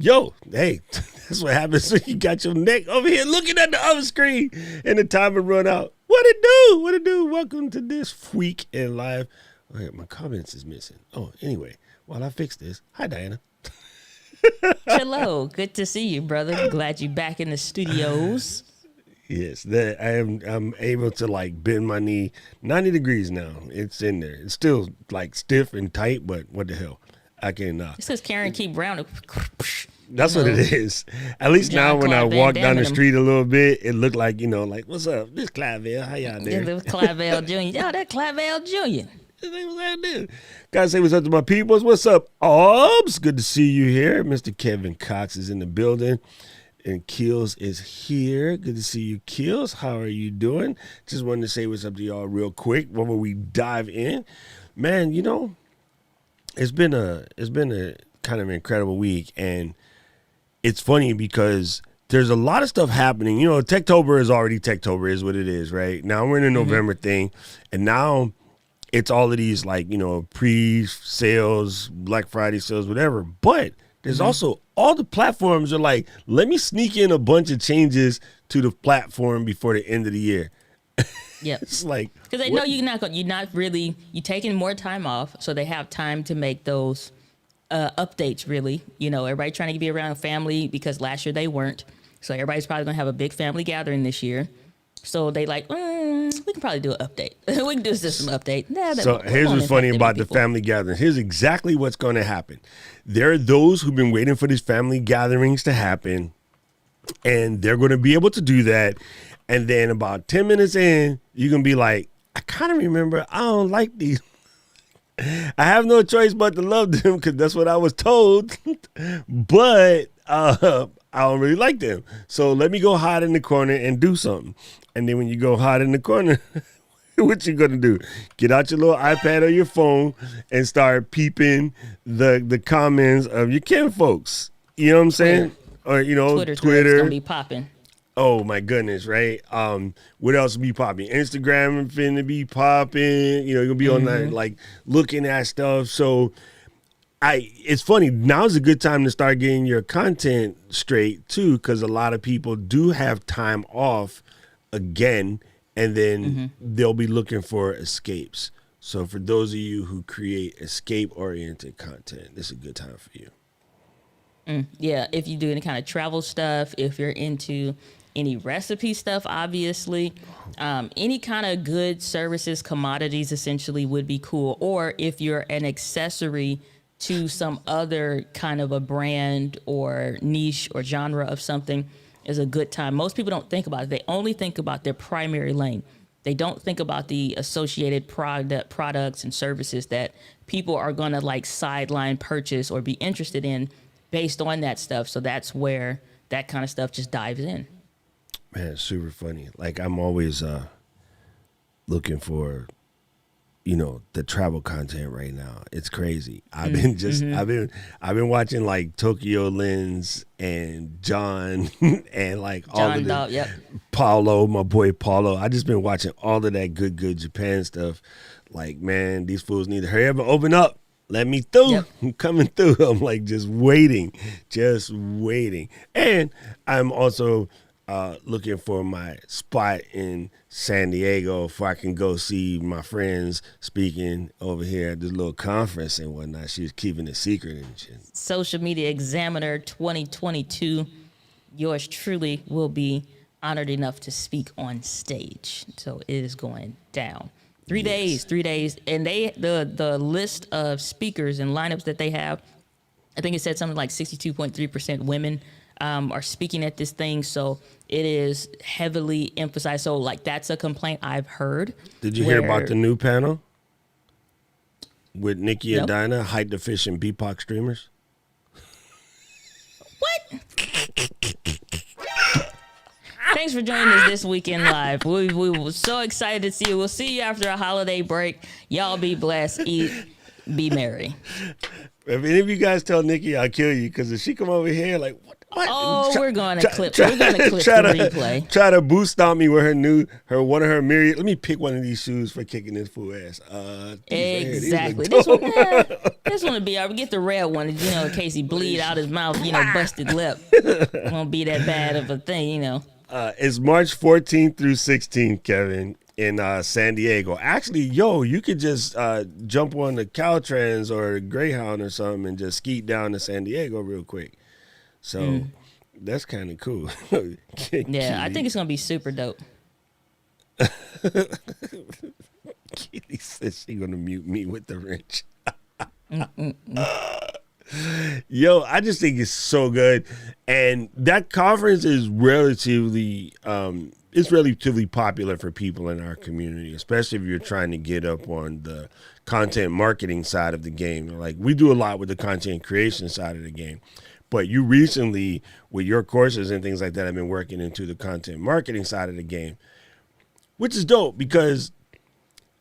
Yo, hey, that's what happens when you got your neck over here looking at the other screen and the timer run out. What it do? What it do? Welcome to this week in live. Oh, my comments is missing. Oh, anyway, while I fix this, hi, Diana. Hello, good to see you, brother. Glad you're back in the studios. Yes, that I'm able to like bend my knee 90 degrees now. It's in there. It's still like stiff and tight, but what the hell? I can It says Karen Key Brown. That's what it is. At least now when I walk down the street a little bit, it looked like, like, what's up? This Clivell. How y'all doing? Yeah, Clivell Jr. Yo, that Clivell Jr. Gotta say what's up to my peoples. What's up, Obs? Good to see you here. Mr. Kevin Cox is in the building. And Keels is here. Good to see you, Keels. How are you doing? Just wanted to say what's up to y'all real quick before we dive in. Man, it's been a kind of incredible week, and it's funny because there's a lot of stuff happening. Techtober is already Techtober is what it is, right? Now we're in a November thing, and now it's all of these like, pre-sales, Black Friday sales, whatever. But there's also all the platforms are like, let me sneak in a bunch of changes to the platform before the end of the year. Yeah, it's like because they know you're taking more time off, so they have time to make those updates. Really, everybody trying to be around family because last year they weren't. So everybody's probably gonna have a big family gathering this year. So they like, we can probably do an update. We can do a system update. So here's what's funny about the family gatherings. Here's exactly what's going to happen. There are those who've been waiting for these family gatherings to happen, and they're going to be able to do that. And then about 10 minutes in, you're going to be like, I kind of remember I don't like these. I have no choice but to love them because that's what I was told. But I don't really like them. So let me go hide in the corner and do something. And then when you go hide in the corner, what you gonna do? Get out your little iPad or your phone and start peeping the comments of your kin folks. You know what I'm saying? Or Twitter gonna be popping. Oh my goodness, right? What else will be popping? Instagram finna be popping. You're gonna be on that like looking at stuff. So it's funny. Now's a good time to start getting your content straight too, because a lot of people do have time off again, and then they'll be looking for escapes. So for those of you who create escape-oriented content, this is a good time for you. Yeah, if you do any kind of travel stuff, if you're into any recipe stuff, obviously, any kind of goods, services, commodities essentially would be cool. Or if you're an accessory to some other kind of a brand or niche or genre of something, is a good time. Most people don't think about it. They only think about their primary lane. They don't think about the associated products and services that people are going to like sideline purchase or be interested in based on that stuff. So that's where that kind of stuff just dives in. Man, it's super funny. Like I'm always looking for the travel content right now. It's crazy. I've been watching like Tokyo Lens and John and like all of the Paulo, my boy Paulo. I just been watching all of that good Japan stuff. Like, man, these fools need to hurry up and open up. Let me through. Yep. I'm coming through. I'm like just waiting. And I'm also looking for my spot in San Diego before I can go see my friends speaking over here at this little conference and whatnot. She was keeping it secret and shit. Social Media Examiner 2022. Yours truly will be honored enough to speak on stage. So it is going down. 3 days. And the list of speakers and lineups that they have, I think it said something like 62.3% women are speaking at this thing. So it is heavily emphasized. So like that's a complaint I've heard. Did you hear about the new panel with Nikki and Dinah, height deficient BIPOC streamers? What? Thanks for joining us this weekend live. We were so excited to see you. We'll see you after a holiday break. Y'all be blessed. Eat. Be merry. If any of you guys tell Nikki, I'll kill you, because if she come over here like, what? Oh, we're going to clip the replay. Try to boost stomp me with one of her myriad. Let me pick one of these shoes for kicking this fool ass. Exactly. This one, This one would be, I would get the red one, in case he bleed out his mouth, busted lip. Won't be that bad of a thing. It's March 14th through 16th, Kevin, in San Diego. Actually, you could just jump on the Caltrans or the Greyhound or something and just skeet down to San Diego real quick. So that's kind of cool. Yeah, I think it's going to be super dope. Kitty says she's going to mute me with the wrench. I just think it's so good, and that conference is relatively popular for people in our community, especially if you're trying to get up on the content marketing side of the game. Like, we do a lot with the content creation side of the game, but you recently, with your courses and things like that, have been working into the content marketing side of the game, which is dope, because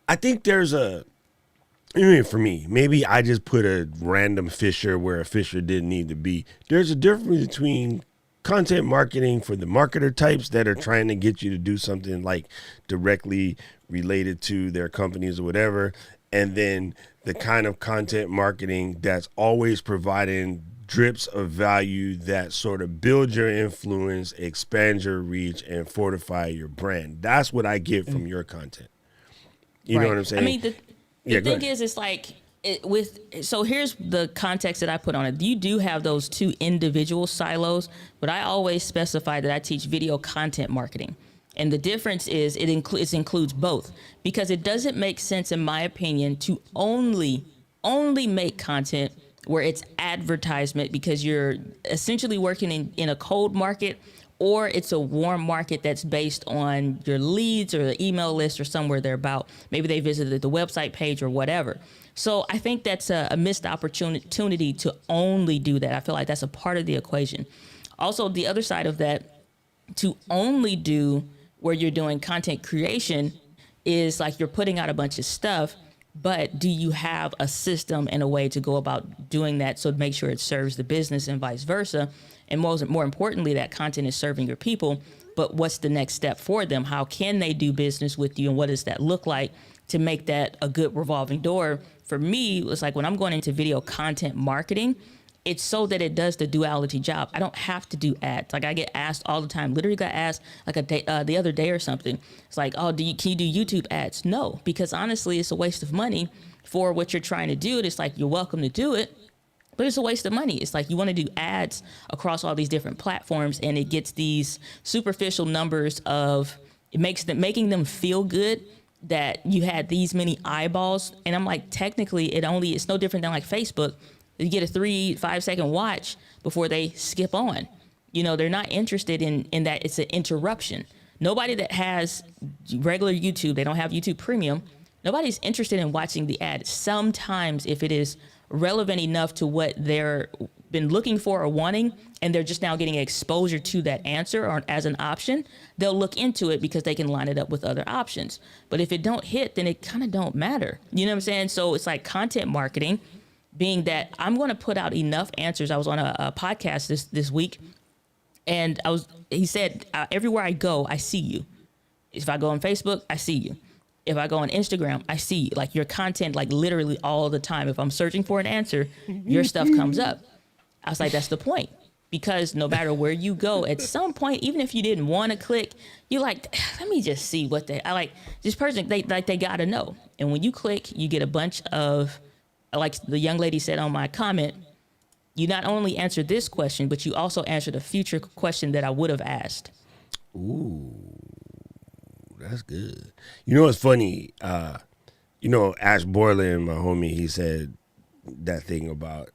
I think there's for me, maybe I just put a random Fisher where a Fisher didn't need to be. There's a difference between content marketing for the marketer types that are trying to get you to do something like directly related to their companies or whatever, and then the kind of content marketing that's always providing drips of value that sort of build your influence, expand your reach, and fortify your brand. That's what I get from your content. You know what I'm saying? I mean, the thing is, it's like so here's the context that I put on it. You do have those two individual silos, but I always specify that I teach video content marketing. And the difference is it includes both, because it doesn't make sense, in my opinion, to only make content where it's advertisement, because you're essentially working in a cold market, or it's a warm market that's based on your leads or the email list or somewhere thereabout. Maybe they visited the website page or whatever. So I think that's a missed opportunity to only do that. I feel like that's a part of the equation. Also, the other side of that, to only do where you're doing content creation, is like you're putting out a bunch of stuff, but do you have a system and a way to go about doing that, so to make sure it serves the business and vice versa? And more importantly, that content is serving your people, but what's the next step for them? How can they do business with you, and what does that look like to make that a good revolving door? For me, it's like when I'm going into video content marketing, it's so that it does the duality job. I don't have to do ads. Like, I get asked all the time. Literally got asked like the other day or something. It's like, oh, can you do YouTube ads? No, because honestly, it's a waste of money for what you're trying to do. It's like, you're welcome to do it, but it's a waste of money. It's like you want to do ads across all these different platforms, and it gets these superficial numbers of, making them feel good that you had these many eyeballs. And I'm like, technically, it's no different than like Facebook. You get a 3-5 second watch before they skip on. They're not interested in that. It's an interruption. Nobody that has regular YouTube, they don't have YouTube Premium, nobody's interested in watching the ad. Sometimes, if it is relevant enough to what they're been looking for or wanting, and they're just now getting exposure to that answer or as an option, they'll look into it because they can line it up with other options. But if it don't hit, then it kind of don't matter. You know what I'm saying? So it's like content marketing being that I'm going to put out enough answers. I was on a podcast this week, and he said, everywhere I go, I see you. If I go on Facebook, I see you. If I go on Instagram, I see like your content, like literally all the time. If I'm searching for an answer, your stuff comes up. I was like, that's the point. Because no matter where you go, at some point, even if you didn't want to click, you're like, let me just see what I like. This person, they got to know. And when you click, you get a bunch of, like the young lady said on my comment, you not only answered this question, but you also answered a future question that I would have asked. Ooh. That's good. You know what's funny? Ash Borland, my homie, he said that thing about,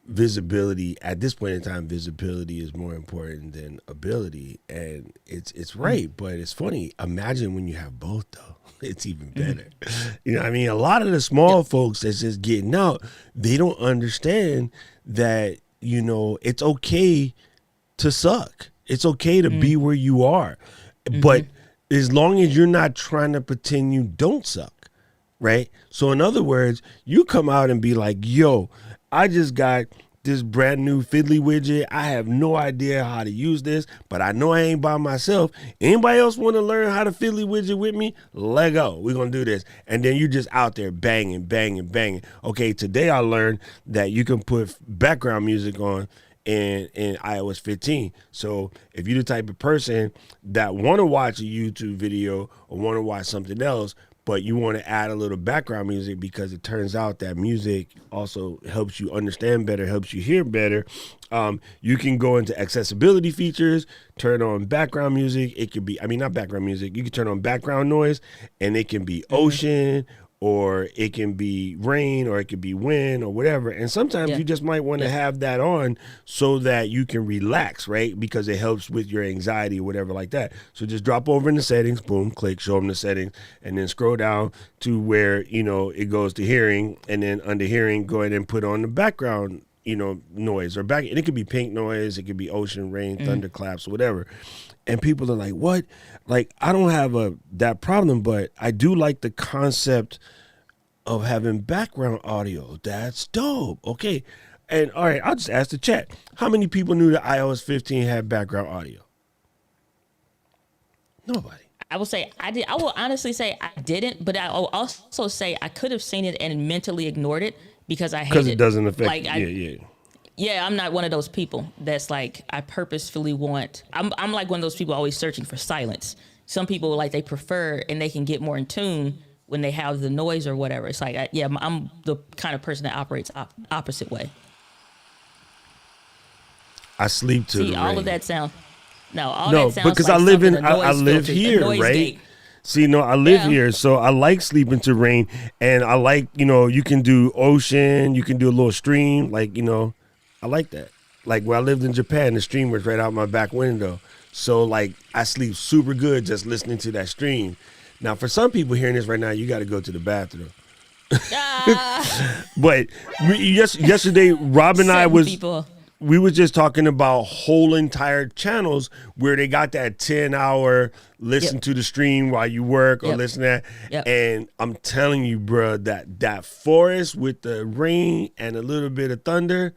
visibility. At this point in time, visibility is more important than ability. And it's right, but it's funny. Imagine when you have both, though. It's even better. A lot of the small folks that's just getting out, they don't understand that, it's okay to suck. It's okay to be where you are. But as long as you're not trying to pretend you don't suck, right? So in other words, you come out and be like, yo, I just got this brand new fiddly widget. I have no idea how to use this, but I know I ain't by myself. Anybody else want to learn how to fiddly widget with me? Let go. We're going to do this. And then you just out there banging, banging, banging. Okay, today I learned that you can put background music on in iOS 15. So if you're the type of person that want to watch a YouTube video or want to watch something else, but you want to add a little background music because it turns out that music also helps you understand better, helps you hear better. You can go into accessibility features, turn on background music. It could be, I mean, not background music. You can turn on background noise, and it can be ocean, or it can be rain, or it could be wind, or whatever. And sometimes you just might want to have that on so that you can relax, right? Because it helps with your anxiety or whatever like that. So just drop over in the settings, boom, click, show them the settings, and then scroll down to where, it goes to hearing. And then under hearing, go ahead and put on the background, noise, or back. And it could be pink noise. It could be ocean, rain, thunderclaps, whatever. And people are like, what? Like, I don't have that problem, but I do like the concept of having background audio. That's dope. Okay. And all right, I'll just ask the chat. How many people knew that iOS 15 had background audio? Nobody. I will say I did. I will honestly say I didn't, but I will also say I could have seen it and mentally ignored it because I hate it. Because it doesn't affect like, Yeah, I'm not one of those people that's like, I purposefully want, I'm like one of those people always searching for silence. Some people, like, they prefer and they can get more in tune when they have the noise or whatever. It's like, I'm the kind of person that operates opposite way. I sleep to the rain. All of that sound. No, that sounds because like I live here, right? Gate. See, I live here, so I like sleeping to rain, and I like, you can do ocean, you can do a little stream, like, I like that. Like, when I lived in Japan, the stream was right out my back window. So, like, I sleep super good just listening to that stream. Now, for some people hearing this right now, you got to go to the bathroom. But yesterday, Rob and I we were just talking about whole entire channels where they got that 10-hour listen to the stream while you work or listen to that. And I'm telling you, bro, that forest with the rain and a little bit of thunder,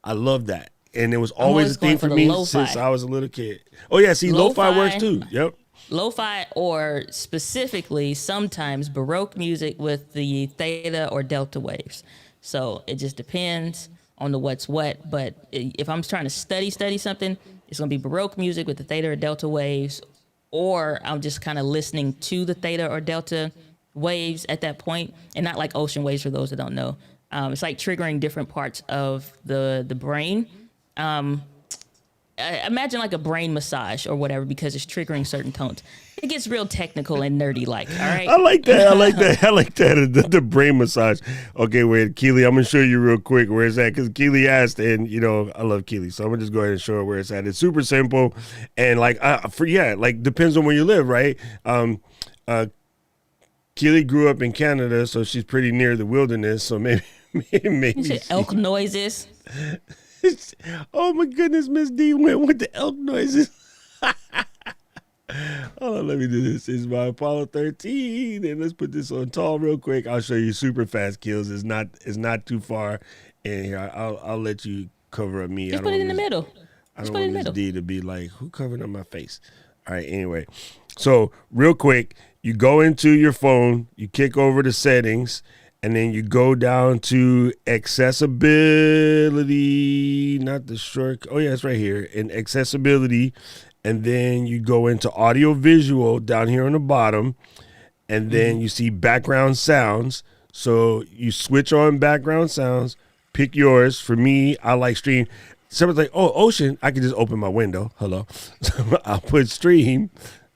I love that. And it was always a thing for me since I was a little kid. Oh, yeah. See, lo-fi works too. Yep. Lo-fi, or specifically sometimes Baroque music with the theta or delta waves. So it just depends on the what's what. But if I'm trying to study something, it's going to be Baroque music with the theta or delta waves, or I'm just kind of listening to the theta or delta waves at that point, and not like ocean waves for those that don't know. It's like triggering different parts of the brain. Imagine like a brain massage or whatever, because it's triggering certain tones. It gets real technical and nerdy like, all right? I like that. I like that. The brain massage. Okay, wait, Keely, I'm going to show you real quick where it's at, because Keely asked, and, I love Keely, so I'm going to just go ahead and show her where it's at. It's super simple, and, like, depends on where you live, right? Keely grew up in Canada, so she's pretty near the wilderness, so maybe elk noises. Oh my goodness, Miss D went with the elk noises. Hold on, let me do this. It's my Apollo 13, and let's put this on tall real quick. I'll show you super fast kills. It's not too far in here. I'll let you cover up me. Just put it in the middle. I don't want Miss D to be like, who covered up my face? All right, anyway. So real quick, you go into your phone, you kick over the settings, and then you go down to accessibility, not the short. Oh, yeah, it's right here in accessibility. And then you go into audio visual down here on the bottom. And then you see background sounds. So you switch on background sounds, pick yours. For me, I like stream. Someone's like, oh, ocean. I can just open my window. Hello. I'll put stream.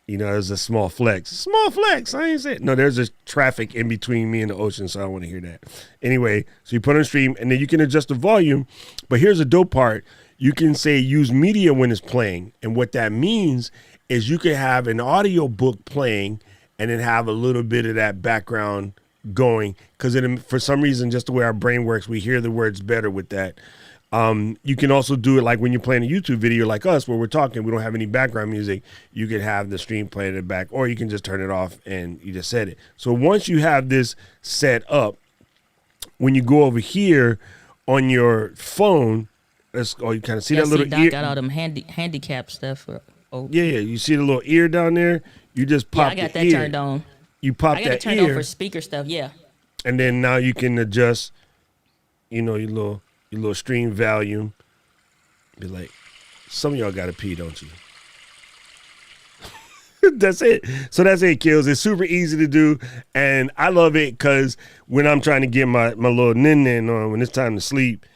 There's a small flex. Small flex. I ain't saying. No, there's just traffic in between me and the ocean, so I don't want to hear that. Anyway, so you put on stream, and then you can adjust the volume. But here's the dope part. You can say use media when it's playing. And what that means is you can have an audio book playing and then have a little bit of that background going. Because for some reason, just the way our brain works, we hear the words better with that. You can also do it like when you're playing a YouTube video like us, where we're talking, we don't have any background music. You can have the stream playing in the back, or you can just turn it off and you just set it. So once you have this set up, when you go over here on your phone, Oh, you kind of see Yeah, that see, little Doc ear. got all them handicap stuff. Oh, Yeah, yeah. You see the little ear down there? You just yeah, pop I got the that ear. turned on. You pop I got it that turned on for ear, speaker stuff. Yeah. and then now you can adjust. Your little stream volume. Be like, some of y'all got to pee, don't you? That's it. So that's it, Kills. It's super easy to do, and I love it because when I'm trying to get my little nin on, when it's time to sleep,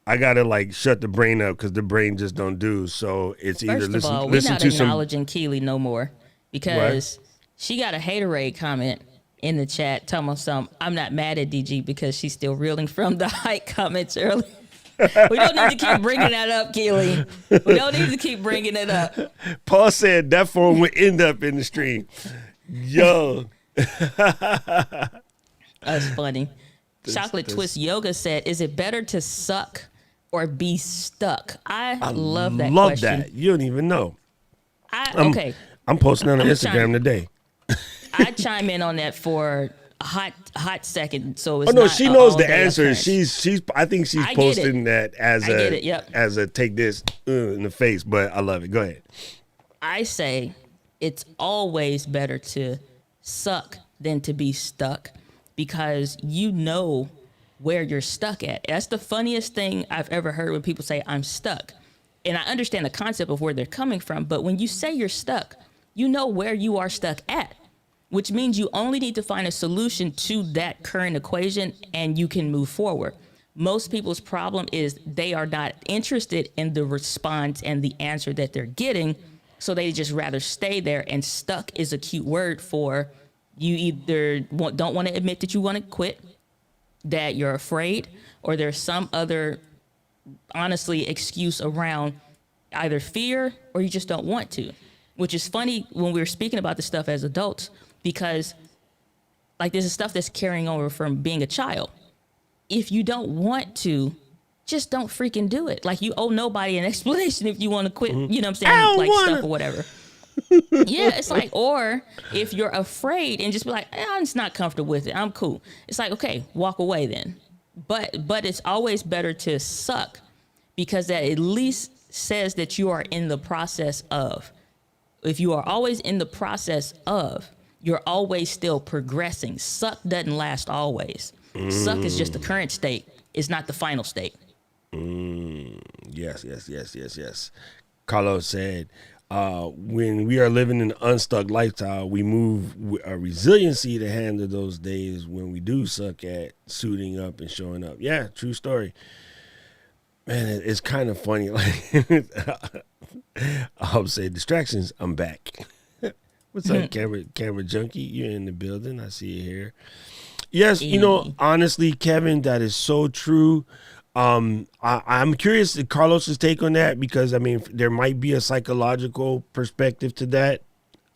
I gotta like shut the brain up because the brain just don't do. So it's either First of all, we're listen not to some acknowledging Keely no more what? because she got a haterade comment in the chat telling us I'm not mad at DG because she's still reeling from the height comments earlier. We don't need to keep bringing that up, Keely. We don't need to keep bringing it up. Paul said that phone would end up in the stream. Yo, That's funny. Chocolate this- Twist Yoga said, "Is it better to suck or be stuck?" I love that love question. that. You don't even know. Okay, I'm posting on I'm Instagram trying- today. I chime in on that for a hot second. So it's Oh no, not she a knows the all-day answer. occurrence. She's. I think she's I get it. posting that as I a get it, yep. as a take this in the face. But I love it. Go ahead. I say it's always better to suck than to be stuck because you know where you're stuck at. That's the funniest thing I've ever heard when people say I'm stuck. And I understand the concept of where they're coming from, but when you say you're stuck, you know where you are stuck at, which means you only need to find a solution to that current equation and you can move forward. Most people's problem is they are not interested in the response and the answer that they're getting. So they just rather stay there, and stuck is a cute word for you either don't want to admit that you want to quit, that you're afraid, or there's some other, honestly, excuse around either fear or you just don't want to, which is funny when we were speaking about this stuff as adults, because like this is stuff that's carrying over from being a child. If you don't want to, just don't freaking do it. Like you owe nobody an explanation if you want to quit, you know what I'm saying? Like stuff or whatever. Yeah, it's like, or if you're afraid and just be like, I'm just not comfortable with it, I'm cool. It's like, okay, walk away then. But it's always better to suck because that at least says that you are in the process of. If you are always in the process of, you're always still progressing. Suck doesn't last always. Suck is just the current state. It's not the final state. Yes. Carlos said, when we are living an unstuck lifestyle, we move a resiliency to handle those days when we do suck at suiting up and showing up. Yeah, true story. Man, it's kind of funny. Like, I'll say distractions. I'm back. What's up, camera junkie? You're in the building. I see you here. Yes, honestly, Kevin, that is so true. I'm curious to Carlos's take on that because I mean there might be a psychological perspective to that.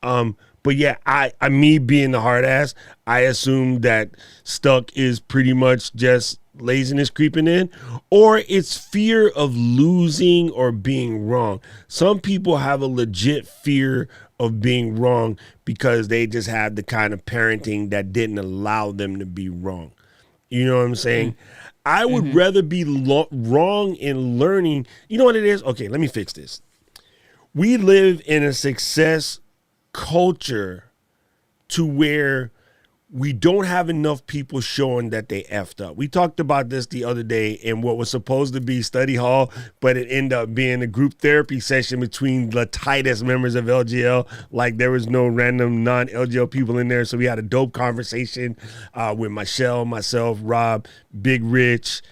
But yeah, I me being the hard ass, I assume that stuck is pretty much just laziness creeping in, or it's fear of losing or being wrong. Some people have a legit fear of being wrong because they just have the kind of parenting that didn't allow them to be wrong. You know what I'm saying? I would rather be wrong in learning. You know what it is? Okay, let me fix this. We live in a success culture to where we don't have enough people showing that they effed up. We talked about this the other day in what was supposed to be study hall, but it ended up being a group therapy session between the tightest members of LGL. Like there was no random non-LGL people in there. So we had a dope conversation with Michelle, myself, Rob, Big Rich,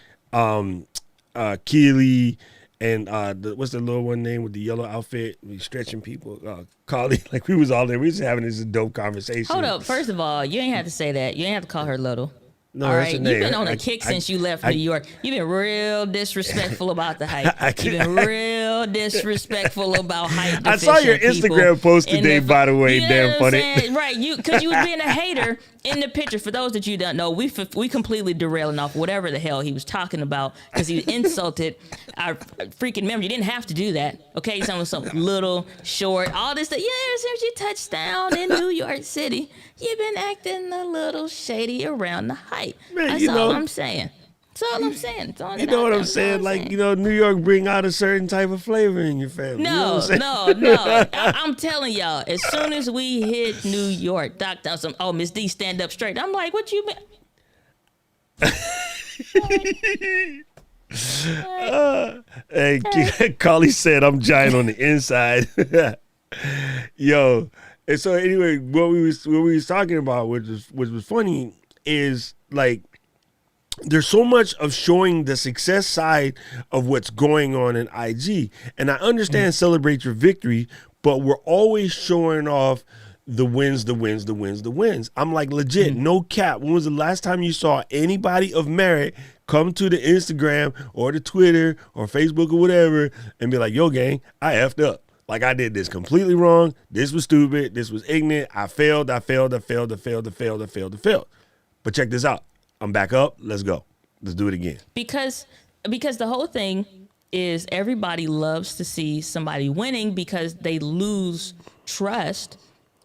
Keely, and what's the little one name with the yellow outfit? We stretching people. Carly, like we was all there. We was having this dope conversation. Hold up. First of all, you ain't have to say that. You ain't have to call her little. No, all that's right, her you've name. been on a kick since you left New York. You've been real disrespectful about the hype. You've been real disrespectful about hype. I saw your Instagram post today, by the way. You know Damn what I'm funny. saying? Right, because you was being a hater in the picture. For those that you don't know, we completely derailing off whatever the hell he was talking about because he insulted our freaking member. You didn't have to do that. Okay, some little short, all this stuff. Yeah, since you touched down in New York City, you've been acting a little shady around the hype. Man, That's you all know, I'm saying. That's all I'm saying. Throwing You it know out what there. I'm That's all saying? Like, New York bring out a certain type of flavor in your family. You know what I'm No, saying? no, no. I'm telling y'all, as soon as we hit New York, Doc does some, oh, Miss D, stand up straight. I'm like, what you mean? Hey, Carly said I'm giant on the inside. Yo, and so anyway, what we was talking about, which was funny, is like there's so much of showing the success side of what's going on in IG. And I understand celebrate your victory, but we're always showing off the wins, the wins, the wins, the wins. I'm like, legit, no cap. When was the last time you saw anybody of merit come to the Instagram or the Twitter or Facebook or whatever and be like, yo, gang, I effed up. Like, I did this completely wrong. This was stupid. This was ignorant. I failed. But check this out. I'm back up. Let's go. Let's do it again. Because the whole thing is everybody loves to see somebody winning because they lose trust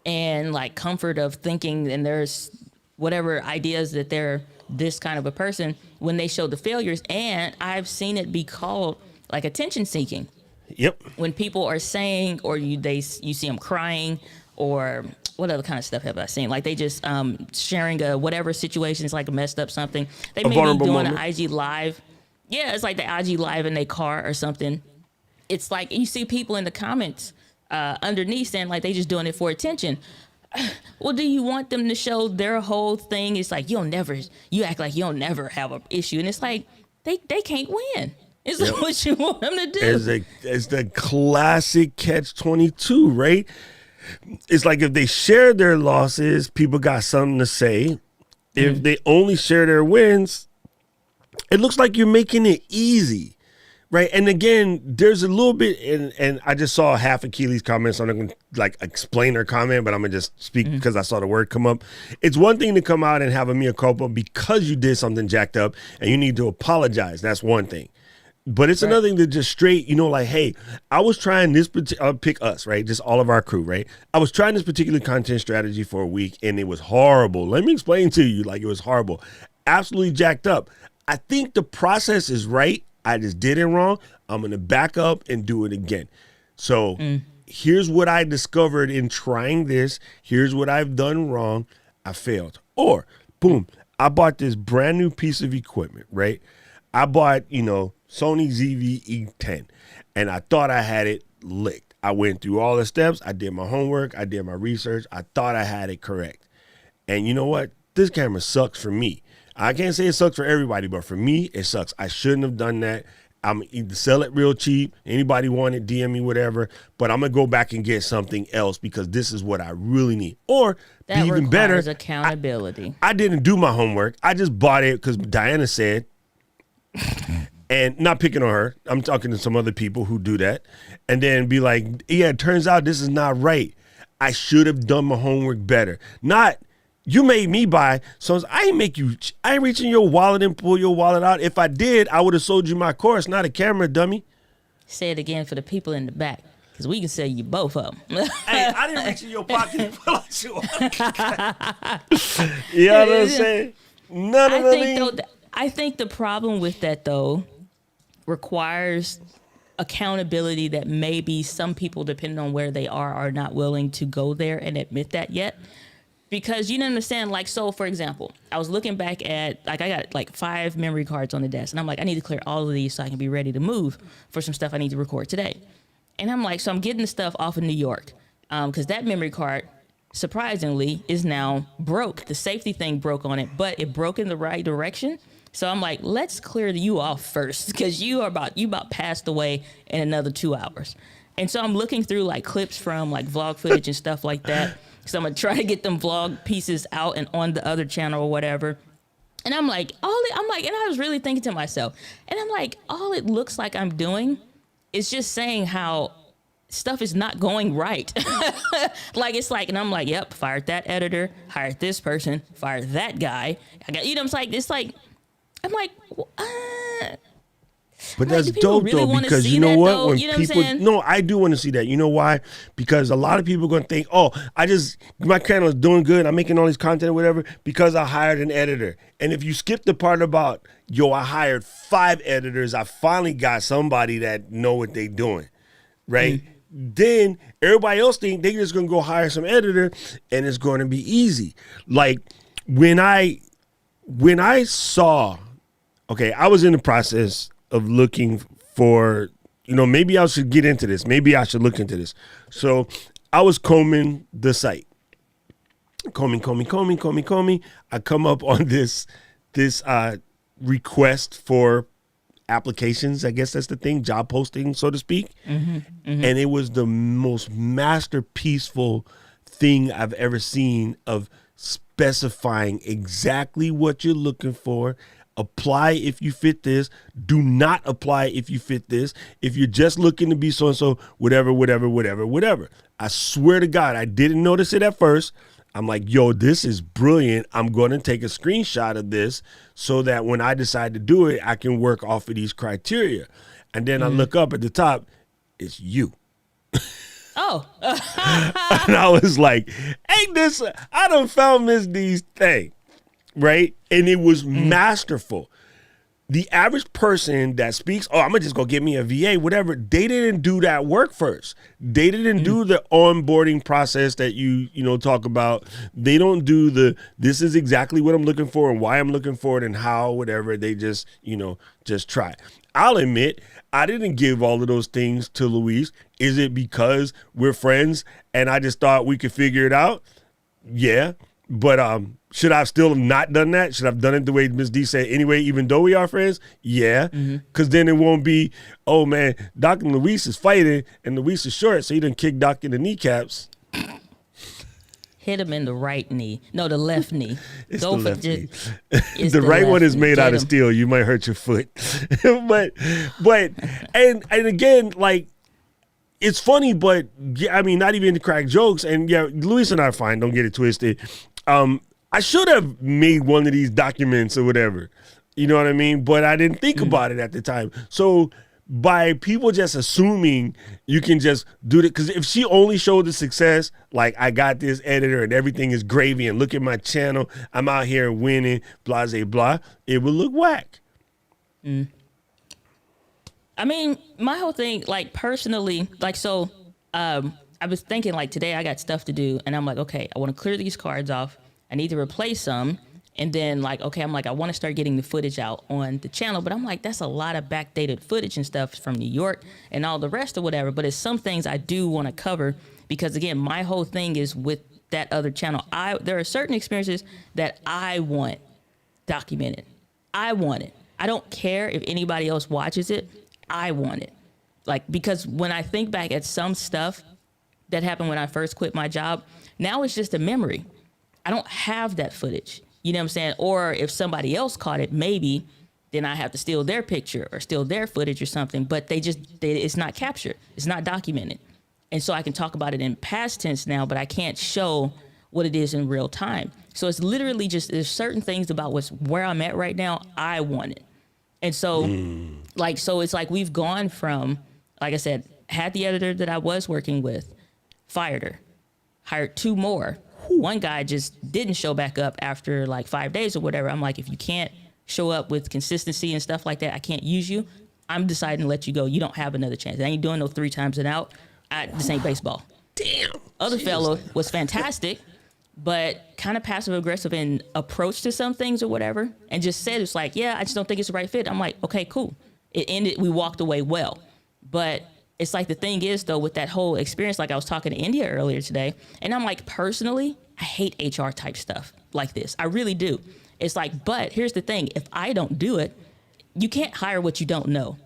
and like comfort of thinking and there's whatever ideas that they're this kind of a person when they show the failures. And I've seen it be called like attention seeking. Yep. When people are saying, or you see them crying, or what other kind of stuff have I seen? Like they just sharing a whatever situation is like a messed up something. They may be doing moment. an IG live. Yeah, it's like the IG live in their car or something. It's like you see people in the comments underneath saying like they just doing it for attention. Well, do you want them to show their whole thing? It's like you act like you'll never have an issue, and it's like they can't win. Is that what you want them to do? It's the classic catch-22, right? It's like if they share their losses, people got something to say. If they only share their wins, it looks like you're making it easy, right? And again, there's a little bit, and I just saw half of Keely's comments, so I'm not going to like explain her comment, but I'm going to just speak because I saw the word come up. It's one thing to come out and have a mea culpa because you did something jacked up and you need to apologize. That's one thing. But it's another thing to just straight, like, hey, I was trying this, pick us, right? Just all of our crew, right? I was trying this particular content strategy for a week and it was horrible. Let me explain to you, like it was horrible. Absolutely jacked up. I think the process is right. I just did it wrong. I'm going to back up and do it again. So here's what I discovered in trying this. Here's what I've done wrong. I failed. Or, boom, I bought this brand new piece of equipment, right? I bought, Sony ZV-E10, and I thought I had it licked. I went through all the steps. I did my homework. I did my research. I thought I had it correct. And you know what? This camera sucks for me. I can't say it sucks for everybody, but for me, it sucks. I shouldn't have done that. I'm either sell it real cheap. Anybody want it, DM me, whatever. But I'm going to go back and get something else because this is what I really need. Or that be even better, accountability. I didn't do my homework. I just bought it because Diana said. And not picking on her. I'm talking to some other people who do that. And then be like, yeah, it turns out this is not right. I should have done my homework better. Not, you made me buy. So I ain't reaching your wallet and pull your wallet out. If I did, I would have sold you my course, not a camera, dummy. Say it again for the people in the back. Because we can sell you both of them. Hey, I didn't reach in your pocket and pull out your wallet. You know what I'm saying? I think the problem with that, though, requires accountability that maybe some people, depending on where they are not willing to go there and admit that yet. Because you don't understand, like, so, for example, I was looking back at, like, I got, like, 5 memory cards on the desk. And I'm like, I need to clear all of these so I can be ready to move for some stuff I need to record today. And I'm like, so I'm getting the stuff off of New York. Because that memory card, surprisingly, is now broke. The safety thing broke on it, but it broke in the right direction. So I'm like, let's clear you off first because you about passed away in another 2 hours. And so I'm looking through like clips from like vlog footage and stuff like that. So I'm going to try to get them vlog pieces out and on the other channel or whatever. And I'm like, and I was really thinking to myself, and I'm like, all it looks like I'm doing is just saying how stuff is not going right. Like, it's like, and I'm like, yep, fired that editor, hired this person, fired that guy. I got, it's like, I'm like, But Like, that's do people dope really though, want to because see you know that what? though? When You know what I'm people, saying? no, I do want to see that. You know why? Because a lot of people are going to think, oh, my channel is doing good. I'm making all these content or whatever because I hired an editor. And if you skip the part about, yo, I hired 5 editors, I finally got somebody that know what they doing, right? Then everybody else think they just going to go hire some editor and it's going to be easy. Like when I saw, okay, I was in the process of looking for, maybe I should get into this. Maybe I should look into this. So I was combing the site. Combing. I come up on this request for applications. I guess that's the thing, job posting, so to speak. And it was the most masterpieceful thing I've ever seen of specifying exactly what you're looking for. Apply if you fit this. Do not apply if you fit this. If you're just looking to be so-and-so, whatever. I swear to God, I didn't notice it at first. I'm like, yo, this is brilliant. I'm going to take a screenshot of this so that when I decide to do it, I can work off of these criteria. And then I look up at the top, it's you. Oh, And I was like, ain't this, I done found Miss D's thing, right? And it was masterful. The average person that speaks, oh, I'm going to just go get me a VA, whatever, they didn't do that work first. They didn't do the onboarding process that you talk about. They don't do this is exactly what I'm looking for and why I'm looking for it and how, whatever. They just try. I'll admit, I didn't give all of those things to Luis. Is it because we're friends and I just thought we could figure it out? Yeah. But should I still have not done that? Should I have done it the way Ms. D said anyway, even though we are friends? Yeah. Because then it won't be, oh, man, Doc and Luis is fighting and Luis is short, so he done kick Doc in the kneecaps. hit him in the right knee. No, the left knee. It's Go the for left knee. it's The right one left is knee. made Get out of him. steel. You might hurt your foot. but and again, like, it's funny, but yeah, I mean, not even to crack jokes. And yeah, Luis and I are fine. Don't get it twisted. I should have made one of these documents or whatever. You know what I mean? But I didn't think about it at the time. So by people just assuming you can just do it, because if she only showed the success, like I got this editor and everything is gravy and look at my channel, I'm out here winning, blah, blah, blah, it would look whack. I mean, my whole thing, like personally, like, so I was thinking like today I got stuff to do and I'm like, okay, I want to clear these cards off. I need to replace some. And then like, okay, I'm like, I want to start getting the footage out on the channel, but I'm like, that's a lot of backdated footage and stuff from New York and all the rest or whatever. But it's some things I do want to cover because again, my whole thing is with that other channel. There are certain experiences that I want documented. I want it. I don't care if anybody else watches it. I want it. Like, because when I think back at some stuff that happened when I first quit my job, now it's just a memory. I don't have that footage. You know what I'm saying? Or if somebody else caught it, maybe then I have to steal their picture or steal their footage or something. But it's not captured. It's not documented. And so I can talk about it in past tense now, but I can't show what it is in real time. So it's literally just, there's certain things about where I'm at right now, I want it. And so, like, so it's like we've gone from, like I said, had the editor that I was working with, fired her, hired 2 more. One guy just didn't show back up after like 5 days or whatever. I'm like, if you can't show up with consistency and stuff like that, I can't use you. I'm deciding to let you go. You don't have another chance. I ain't doing no 3 times and out. This ain't baseball. Damn. Other fellow was fantastic, but kind of passive aggressive in approach to some things or whatever, and just said, it's like, yeah, I just don't think it's the right fit. I'm like, okay, cool. It ended, we walked away well. But it's like, the thing is though, with that whole experience, like I was talking to India earlier today, and I'm like, personally, I hate HR type stuff like this. I really do. It's like, but here's the thing. If I don't do it, you can't hire what you don't know.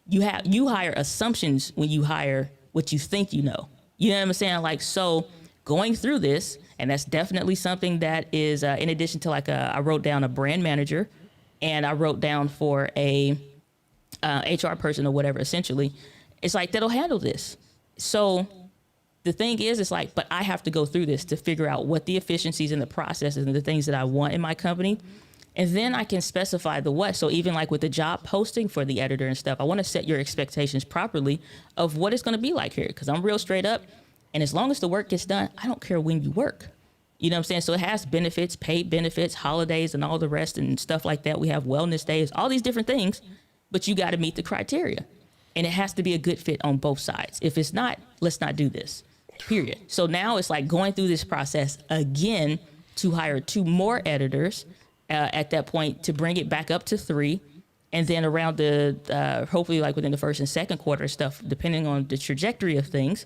You hire assumptions when you hire what you think you know. You know what I'm saying? Like, so going through this, and that's definitely something that is, in addition to like I wrote down a brand manager and I wrote down for a HR person or whatever, essentially, it's like, that'll handle this. So the thing is, it's like, but I have to go through this to figure out what the efficiencies and the processes and the things that I want in my company. And then I can specify the what. So even like with the job posting for the editor and stuff, I want to set your expectations properly of what it's going to be like here. Because I'm real straight up. And as long as the work gets done, I don't care when you work. You know what I'm saying? So it has benefits, paid benefits, holidays, and all the rest and stuff like that. We have wellness days, all these different things. But you got to meet the criteria. And it has to be a good fit on both sides. If it's not, let's not do this, period. So now it's like going through this process again to hire 2 more editors at that point to bring it back up to 3. And then around the, hopefully like within the first and second quarter stuff, depending on the trajectory of things,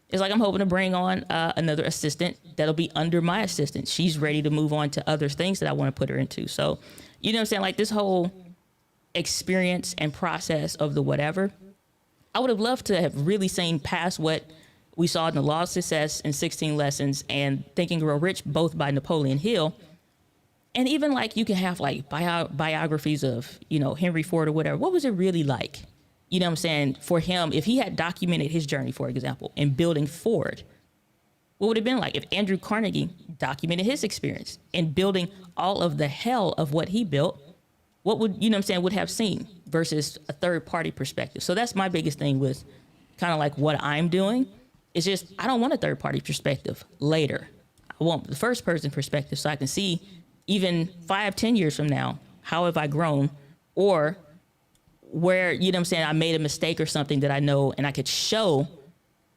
it's like I'm hoping to bring on another assistant that'll be under my assistant. She's ready to move on to other things that I want to put her into. So, you know what I'm saying? Like this whole experience and process of the whatever, I would have loved to have really seen past what we saw in The Law of Success and 16 Lessons and Think and Grow Rich, both by Napoleon Hill. And even like you can have like biographies of, you know, Henry Ford or whatever. What was it really like? You know what I'm saying? For him, if he had documented his journey, for example, in building Ford, what would it have been like if Andrew Carnegie documented his experience in building all of the hell of what he built? What would, you know what I'm saying, would have seen versus a third party perspective. So that's my biggest thing with kind of like what I'm doing. It's just, I don't want a third party perspective later. I want the first person perspective so I can see even 5-10 years from now, how have I grown, or where, you know what I'm saying, I made a mistake or something that I know and I could show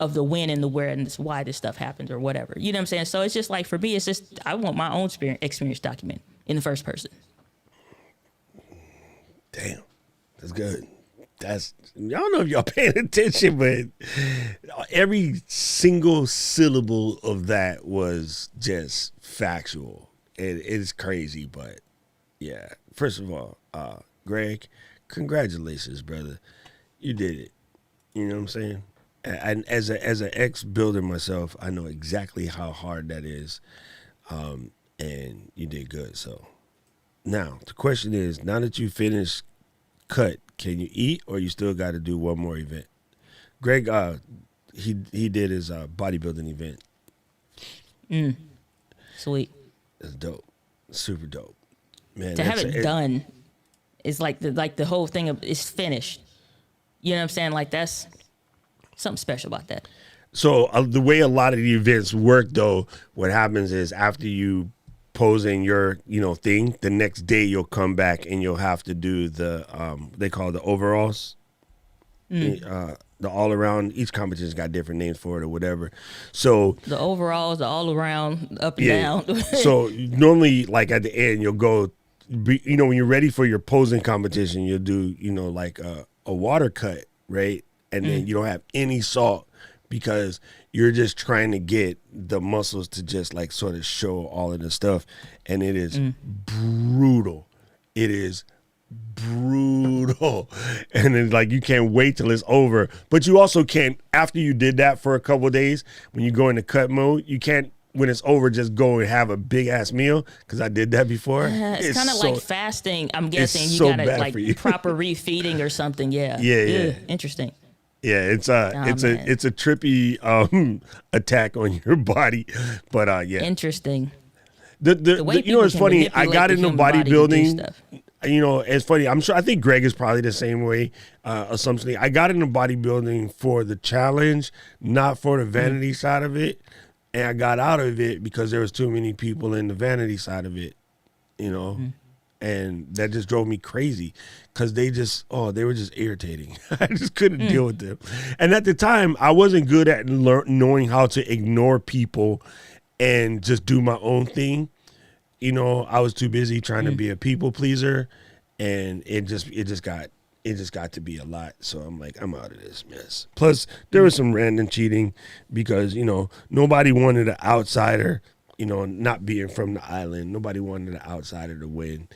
of the when and the where and this, why this stuff happened or whatever. You know what I'm saying? So it's just like, for me, it's just, I want my own experience documented in the first person. Damn, that's good. That's, I don't know if y'all paying attention, but every single syllable of that was just factual. It's crazy, but yeah. First of all, Greg, congratulations, brother. You did it. You know what I'm saying? And as an ex-builder myself, I know exactly how hard that is, and you did good. So now the question is, now that you finished cut, can you eat, or you still got to do one more event? Greg, he did his bodybuilding event. Sweet. That's dope. Super dope, man. To have it done is like the whole thing is finished. You know what I'm saying? Like that's something special about that. So the way a lot of the events work, though, what happens is after you posing your, you know, thing, the next day you'll come back and you'll have to do the they call it the overalls. The all around, each competition's got different names for it or whatever. So the overalls, the all around, up and down. So normally, like at the end, you'll go, you know, when you're ready for your posing competition, you'll do, you know, like a water cut, right? And then you don't have any salt because you're just trying to get the muscles to just like sort of show all of the stuff. And it is brutal. It is brutal. And then like you can't wait till it's over. But you also can't, after you did that for a couple of days, when you go into cut mode, you can't, when it's over, just go and have a big ass meal, because I did that before. It's kind of like fasting. I'm guessing you so gotta like proper refeeding or something. Yeah. Yeah. Interesting. Yeah, it's a trippy attack on your body, but yeah. Interesting. The way you know, it's funny. I got into bodybuilding. You know, it's funny. I think Greg is probably the same way. Assumption. I got into bodybuilding for the challenge, not for the vanity side of it, and I got out of it because there was too many people in the vanity side of it. You know. And that just drove me crazy because they were just irritating. I just couldn't deal with them. And at the time, I wasn't good at knowing how to ignore people and just do my own thing. You know, I was too busy trying to be a people pleaser, and it just got to be a lot. So I'm like, I'm out of this mess. Plus, there was some random cheating because, you know, nobody wanted an outsider. You know, not being from the island, nobody wanted an outsider to win.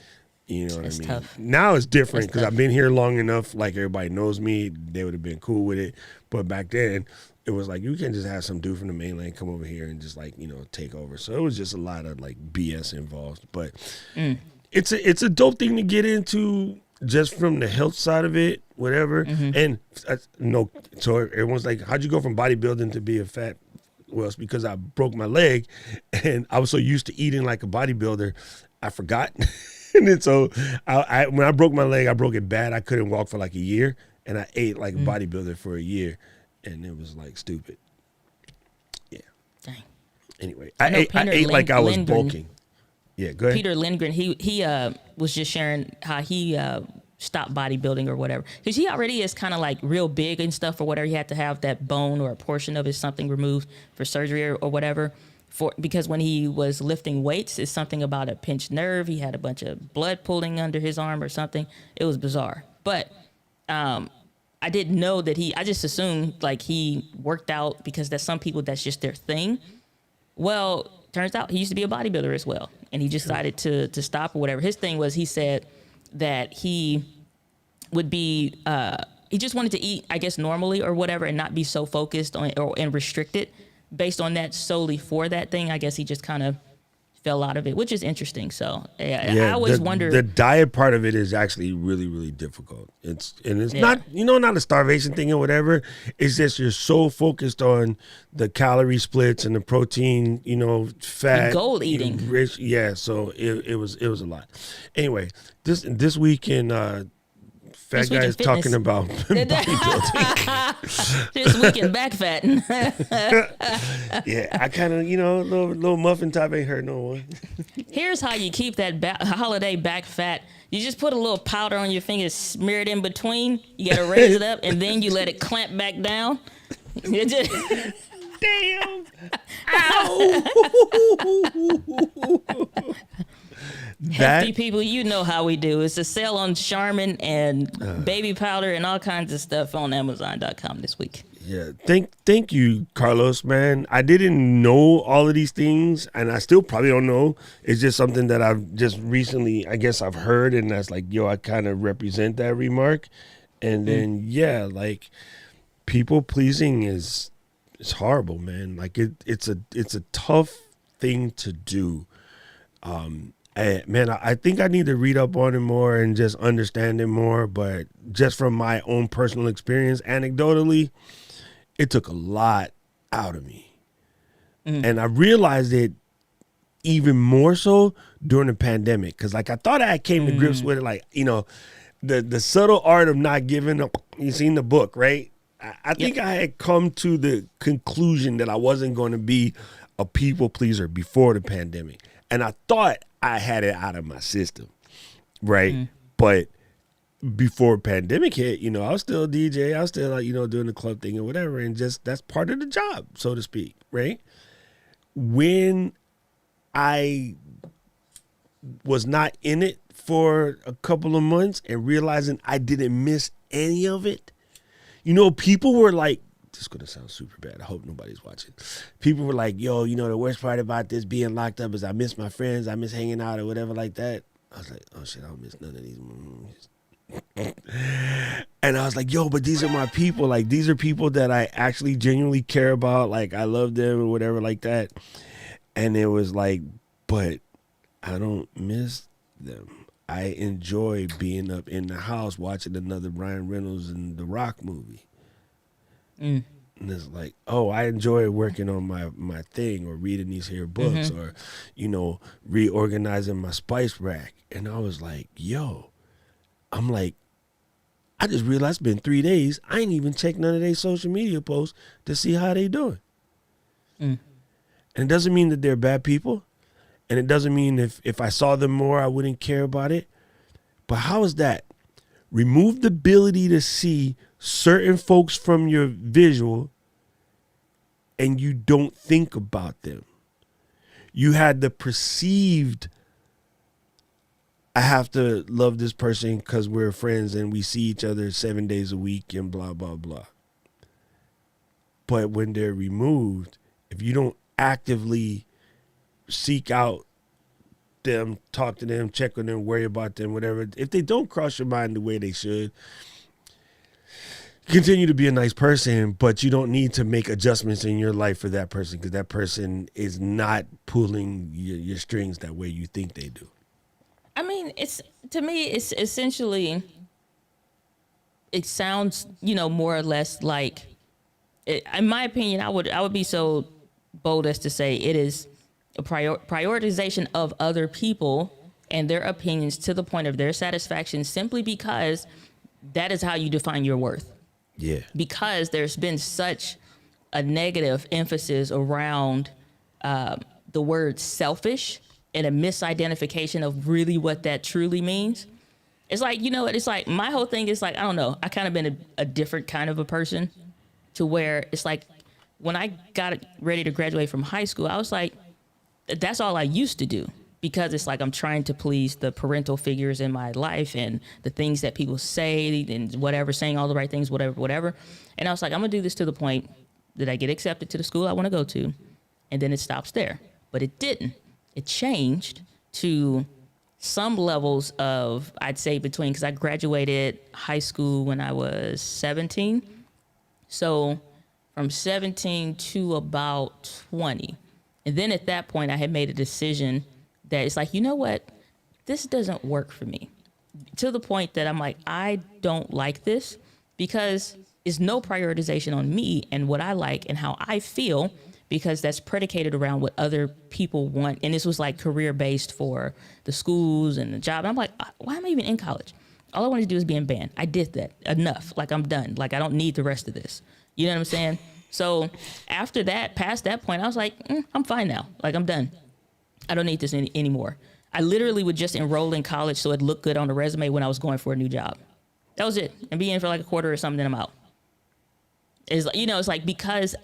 You know what I mean? Tough. Now it's different because I've been here long enough. Like everybody knows me, they would have been cool with it. But back then, it was like you can't just have some dude from the mainland come over here and just like, you know, take over. So it was just a lot of like BS involved. But it's a dope thing to get into just from the health side of it, whatever. And no, so everyone's like, how'd you go from bodybuilding to be a fat? Well, it's because I broke my leg and I was so used to eating like a bodybuilder, I forgot. And then so when I broke my leg, I broke it bad. I couldn't walk for like a year, and I ate like a bodybuilder for a year, and it was like stupid. Yeah. Dang. Anyway, I know I Peter ate like I was Lindgren. bulking. Yeah, go ahead. Peter Lindgren, he was just sharing how he stopped bodybuilding or whatever, because he already is kind of like real big and stuff or whatever. He had to have that bone or a portion of his something removed for surgery or whatever. Because when he was lifting weights, it's something about a pinched nerve. He had a bunch of blood pooling under his arm or something. It was bizarre, but I didn't know that I just assumed like he worked out because that's some people that's just their thing. Well, turns out he used to be a bodybuilder as well, and he decided to stop or whatever. His thing was, he said that he would be he just wanted to eat, I guess, normally or whatever, and not be so focused on and restricted based on that solely for that thing. I guess he just kind of fell out of it, which is interesting. So I always wonder. The diet part of it is actually really, really difficult. It's Yeah. not, not a starvation thing or whatever. It's just you're so focused on the calorie splits and the protein, fat, And goal eating. rich. Yeah, so it was a lot. Anyway, this weekend, Fat This week guy in is talking fitness. about bodybuilding. This weekend back fatting. Yeah, I kind of, little muffin top ain't hurt no one. Here's how you keep that holiday back fat. You just put a little powder on your fingers, smear it in between. You gotta raise it up, and then you let it clamp back down. You just Damn. Ow. hefty people, you know how we do. It's a sale on Charmin and baby powder and all kinds of stuff on Amazon.com this week. Yeah, thank you, Carlos, man. I didn't know all of these things, and I still probably don't know. It's just something that I've just recently, I guess I've heard, and that's like, I kind of represent that remark. And then, like, people pleasing is horrible, man. Like, it's a tough thing to do. Man, I think I need to read up on it more and just understand it more. But just from my own personal experience, anecdotally, it took a lot out of me. And I realized it even more so during the pandemic. Because, like, I thought I came to grips with it. Like, the subtle art of not giving up. You seen the book, right? I think I had come to the conclusion that I wasn't going to be a people pleaser before the pandemic. And I thought I had it out of my system, right? But before pandemic hit, I was still a DJ. I was still like, doing the club thing or whatever. And just that's part of the job, so to speak, right? When I was not in it for a couple of months and realizing I didn't miss any of it, people were like, this is going to sound super bad. I hope nobody's watching. People were like, yo, the worst part about this being locked up is I miss my friends. I miss hanging out or whatever like that. I was like, oh, shit, I don't miss none of these movies. And I was like, yo, but these are my people. Like, these are people that I actually genuinely care about. Like, I love them or whatever like that. And it was like, but I don't miss them. I enjoy being up in the house watching another Ryan Reynolds and The Rock movie. And it's like, oh, I enjoy working on my thing or reading these here books or, reorganizing my spice rack. And I was like, yo, I'm like, I just realized it's been 3 days. I ain't even checked none of their social media posts to see how they doing. And it doesn't mean that they're bad people. And it doesn't mean if I saw them more, I wouldn't care about it. But how is that? Remove the ability to see certain folks from your visual and you don't think about them. You had the perceived, I have to love this person because we're friends and we see each other 7 days a week and blah, blah, blah. But when they're removed, if you don't actively seek out them, talk to them, check on them, worry about them, whatever, if they don't cross your mind the way they should, continue to be a nice person, but you don't need to make adjustments in your life for that person because that person is not pulling your strings that way you think they do. I mean, to me, it's essentially, it sounds, more or less like, in my opinion, I would be so bold as to say it is a prioritization of other people and their opinions to the point of their satisfaction simply because that is how you define your worth. Yeah. Because there's been such a negative emphasis around the word selfish and a misidentification of really what that truly means. It's like, you know, it's like my whole thing is like, I don't know, I kind of been a different kind of a person to where it's like when I got ready to graduate from high school, I was like, that's all I used to do, because it's like I'm trying to please the parental figures in my life and the things that people say and whatever, saying all the right things, whatever. And I was like, I'm going to do this to the point that I get accepted to the school I want to go to. And then it stops there. But it didn't. It changed to some levels of, I'd say between, because I graduated high school when I was 17. So from 17 to about 20. And then at that point, I had made a decision that it's like, you know what? This doesn't work for me. To the point that I'm like, I don't like this, because it's no prioritization on me and what I like and how I feel, because that's predicated around what other people want. And this was like career based for the schools and the job. And I'm like, why am I even in college? All I wanted to do is be in band. I did that enough. Like, I'm done. Like, I don't need the rest of this. You know what I'm saying? So after that, past that point, I was like, I'm fine now. Like, I'm done. I don't need this anymore. I literally would just enroll in college so it looked good on the resume when I was going for a new job. That was it. And be in for like a quarter or something, then I'm out. It's like, you know, it's like, because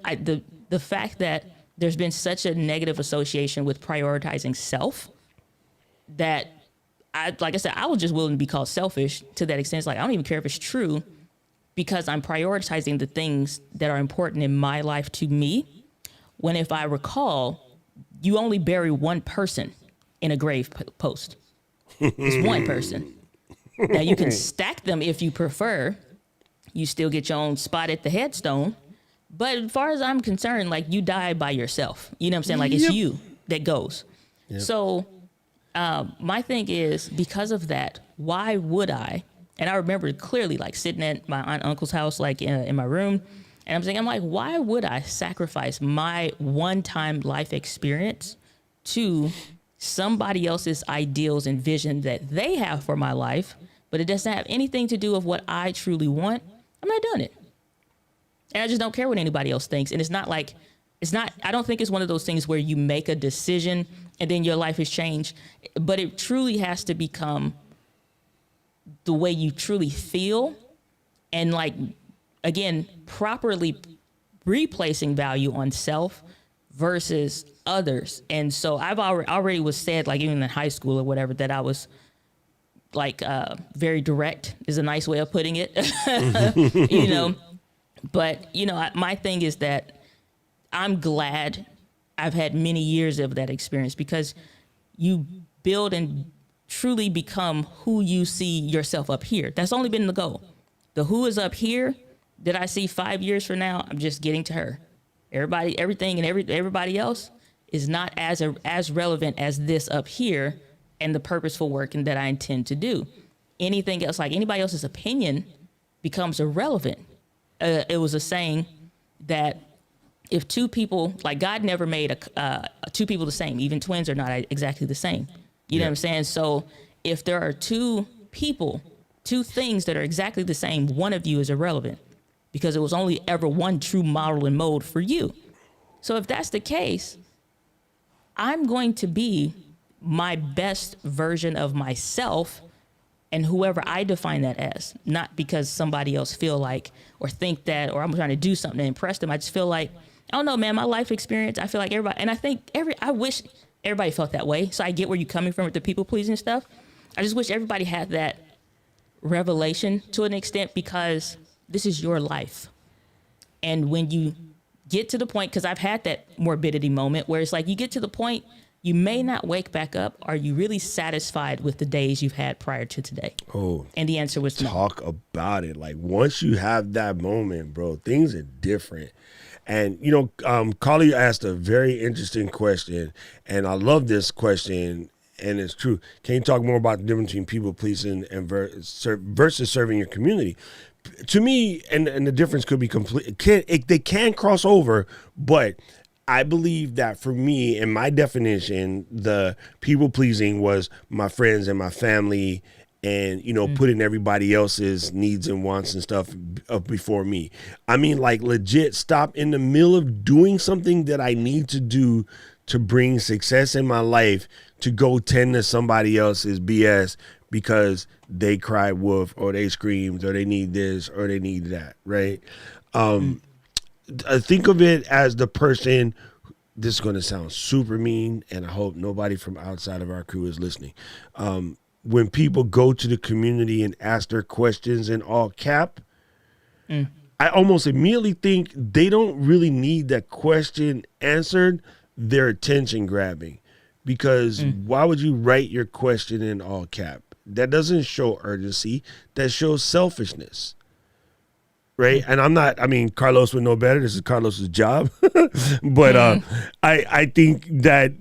the fact that there's been such a negative association with prioritizing self that like I said, I was just willing to be called selfish to that extent. It's like, I don't even care if it's true, because I'm prioritizing the things that are important in my life to me. When, if I recall, you only bury one person in a grave post. It's one person. Now you can stack them if you prefer. You still get your own spot at the headstone. But as far as I'm concerned, like, you die by yourself. You know what I'm saying? Like, it's you that goes. Yep. So my thing is, because of that, why would I? And I remember clearly, like, sitting at my aunt and uncle's house, like in my room. And I'm like, why would I sacrifice my one-time life experience to somebody else's ideals and vision that they have for my life, but it doesn't have anything to do with what I truly want? I'm not doing it. And I just don't care what anybody else thinks. And I don't think it's one of those things where you make a decision and then your life has changed, but it truly has to become the way you truly feel. And, like, again, properly replacing value on self versus others. And so I've already was said, like, even in high school or whatever, that I was like very direct is a nice way of putting it, you know. But, you know, my thing is that I'm glad I've had many years of that experience, because you build and truly become who you see yourself up here. That's only been the goal. The who is up here that I see 5 years from now, I'm just getting to her. Everything and everybody else is not as relevant as this up here and the purposeful work and that I intend to do. Anything else, like anybody else's opinion, becomes irrelevant. It was a saying that if two people, like, God never made two people the same. Even twins are not exactly the same. You know what I'm saying? So if there are two people, two things that are exactly the same, one of you is irrelevant, because it was only ever one true model and mode for you. So if that's the case, I'm going to be my best version of myself and whoever I define that as, not because somebody else feel like or think that, or I'm trying to do something to impress them. I just feel like, I don't know, man, my life experience, I feel like everybody, and I think I wish everybody felt that way. So I get where you're coming from with the people pleasing stuff. I just wish everybody had that revelation to an extent, because this is your life. And when you get to the point, because I've had that morbidity moment where it's like, you get to the point, you may not wake back up. Are you really satisfied with the days you've had prior to today? Oh, and the answer was no. Talk about it. Like, once you have that moment, bro, things are different. And, you know, Carly asked a very interesting question, and I love this question, and it's true. Can you talk more about the difference between people pleasing and versus serving your community? To me, and the difference could be complete. They can cross over, but I believe that for me, in my definition, the people pleasing was my friends and my family, and putting everybody else's needs and wants and stuff up before me. I mean, like, legit stop in the middle of doing something that I need to do to bring success in my life to go tend to somebody else's BS because they cried wolf or they screamed or they need this or they need that, right? I think of it as the person. This is going to sound super mean, and I hope nobody from outside of our crew is listening. When people go to the community and ask their questions in all cap, I almost immediately think they don't really need that question answered. They're attention grabbing, because why would you write your question in all cap? That doesn't show urgency. That shows selfishness. Right. And Carlos would know better. This is Carlos's job. But I think that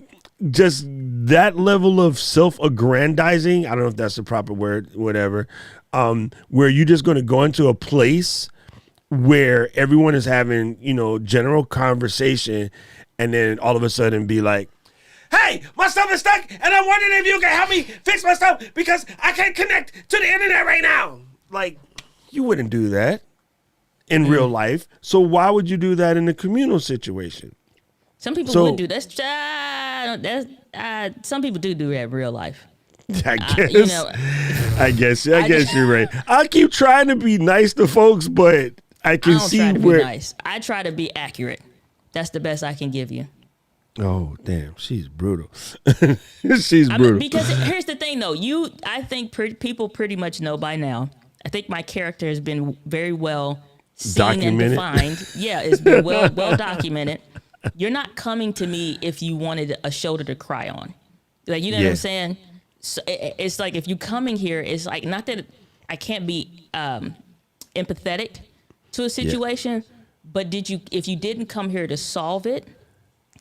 just that level of self-aggrandizing, I don't know if that's the proper word, whatever, where you're just going to go into a place where everyone is having, general conversation, and then all of a sudden be like, hey, my stuff is stuck, and I'm wondering if you can help me fix my stuff because I can't connect to the internet right now. Like, you wouldn't do that in real life. So why would you do that in a communal situation? Some people would do that. Some people do that in real life. I guess. I guess you're right. I keep trying to be nice to folks, but I can see try to where. Be nice. I try to be accurate. That's the best I can give you. Oh, damn. She's brutal. She's brutal. Because here's the thing, though. I think people pretty much know by now. I think my character has been very well seen documented. And defined. Yeah, it's been well documented. You're not coming to me if you wanted a shoulder to cry on. Like, you know what I'm saying? So it's like, if you coming here, it's like, not that I can't be empathetic to a situation, but if you didn't come here to solve it,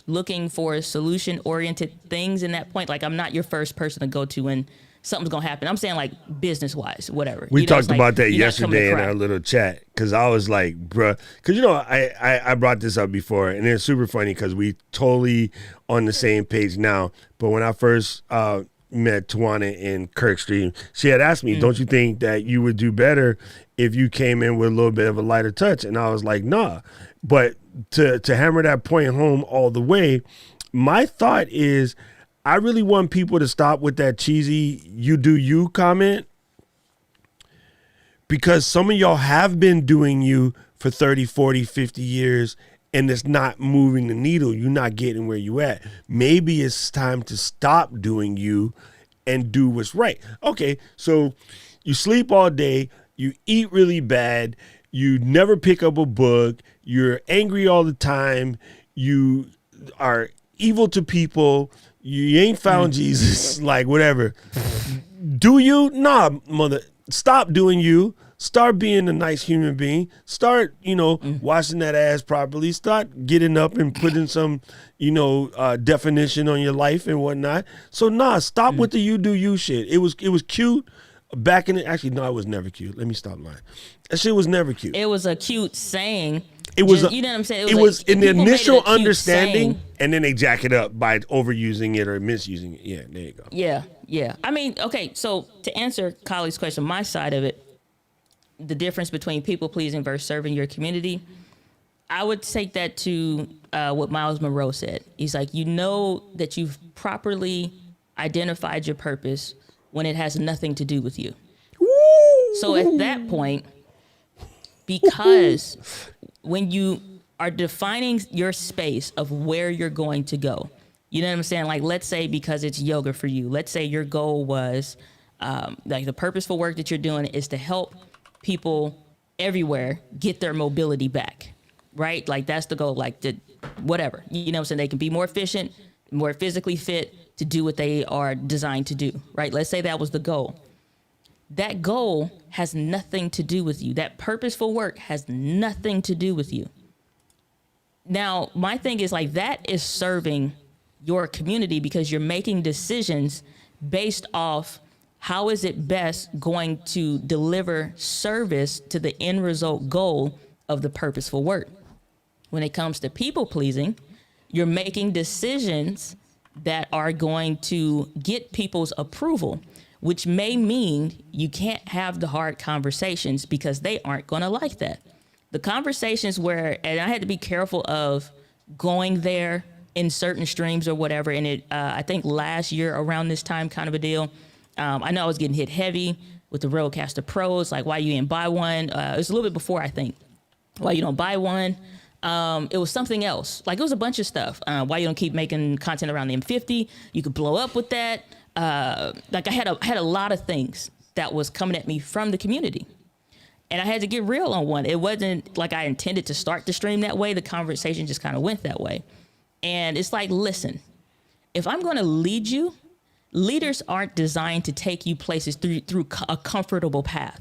looking for solution-oriented things in that point, like, I'm not your first person to go to when something's going to happen. I'm saying, like, business-wise, whatever. We talked about that yesterday in our little chat, because I was like, bruh, because, I brought this up before, and it's super funny because we totally on the same page now. But when I first met Tawana in Kirkstream, she had asked me, don't you think that you would do better if you came in with a little bit of a lighter touch? And I was like, nah. But to hammer that point home all the way, my thought is, I really want people to stop with that cheesy "you do you" comment, because some of y'all have been doing you for 30, 40, 50 years, and it's not moving the needle. You're not getting where you at. Maybe it's time to stop doing you and do what's right. Okay, so you sleep all day, you eat really bad, you never pick up a book, you're angry all the time, you are evil to people, you ain't found Jesus, like, whatever. Do you? Nah, mother. Stop doing you. Start being a nice human being. Start, washing that ass properly. Start getting up and putting some, definition on your life and whatnot. So, stop with the you do you shit. It was cute back in it. Actually, no, it was never cute. Let me stop lying. That shit was never cute. It was a cute saying. It was, you know what I'm saying? It was in the initial understanding, and then they jack it up by overusing it or misusing it. Yeah, there you go. Yeah. I mean, okay, so to answer Kylie's question, my side of it, the difference between people pleasing versus serving your community, I would take that to what Miles Monroe said. He's like, that you've properly identified your purpose when it has nothing to do with you. Ooh. So at that point, because when you are defining your space of where you're going to go, you know what I'm saying? Like, let's say because it's yoga for you, let's say your goal was, like, the purposeful work that you're doing is to help people everywhere get their mobility back, right? Like, that's the goal, like, whatever, you know what I'm saying? They can be more efficient, more physically fit to do what they are designed to do, right? Let's say that was the goal. That goal has nothing to do with you. That purposeful work has nothing to do with you. Now, my thing is, like, that is serving your community because you're making decisions based off how is it best going to deliver service to the end result goal of the purposeful work. When it comes to people pleasing, You're making decisions that are going to get people's approval, which may mean you can't have the hard conversations because they aren't going to like that. The conversations where, and I had to be careful of going there in certain streams or whatever. And I think last year around this time, kind of a deal, I know I was getting hit heavy with the Rodecaster Pros, like why you didn't buy one. It was a little bit before, I think, why you don't buy one. It was something else. Like it was a bunch of stuff. Why you don't keep making content around the M50? You could blow up with that. Like I had a lot of things that was coming at me from the community. And I had to get real on one. It wasn't like I intended to start the stream that way. The conversation just kind of went that way. And it's like, listen, if I'm going to lead you, leaders aren't designed to take you places through a comfortable path.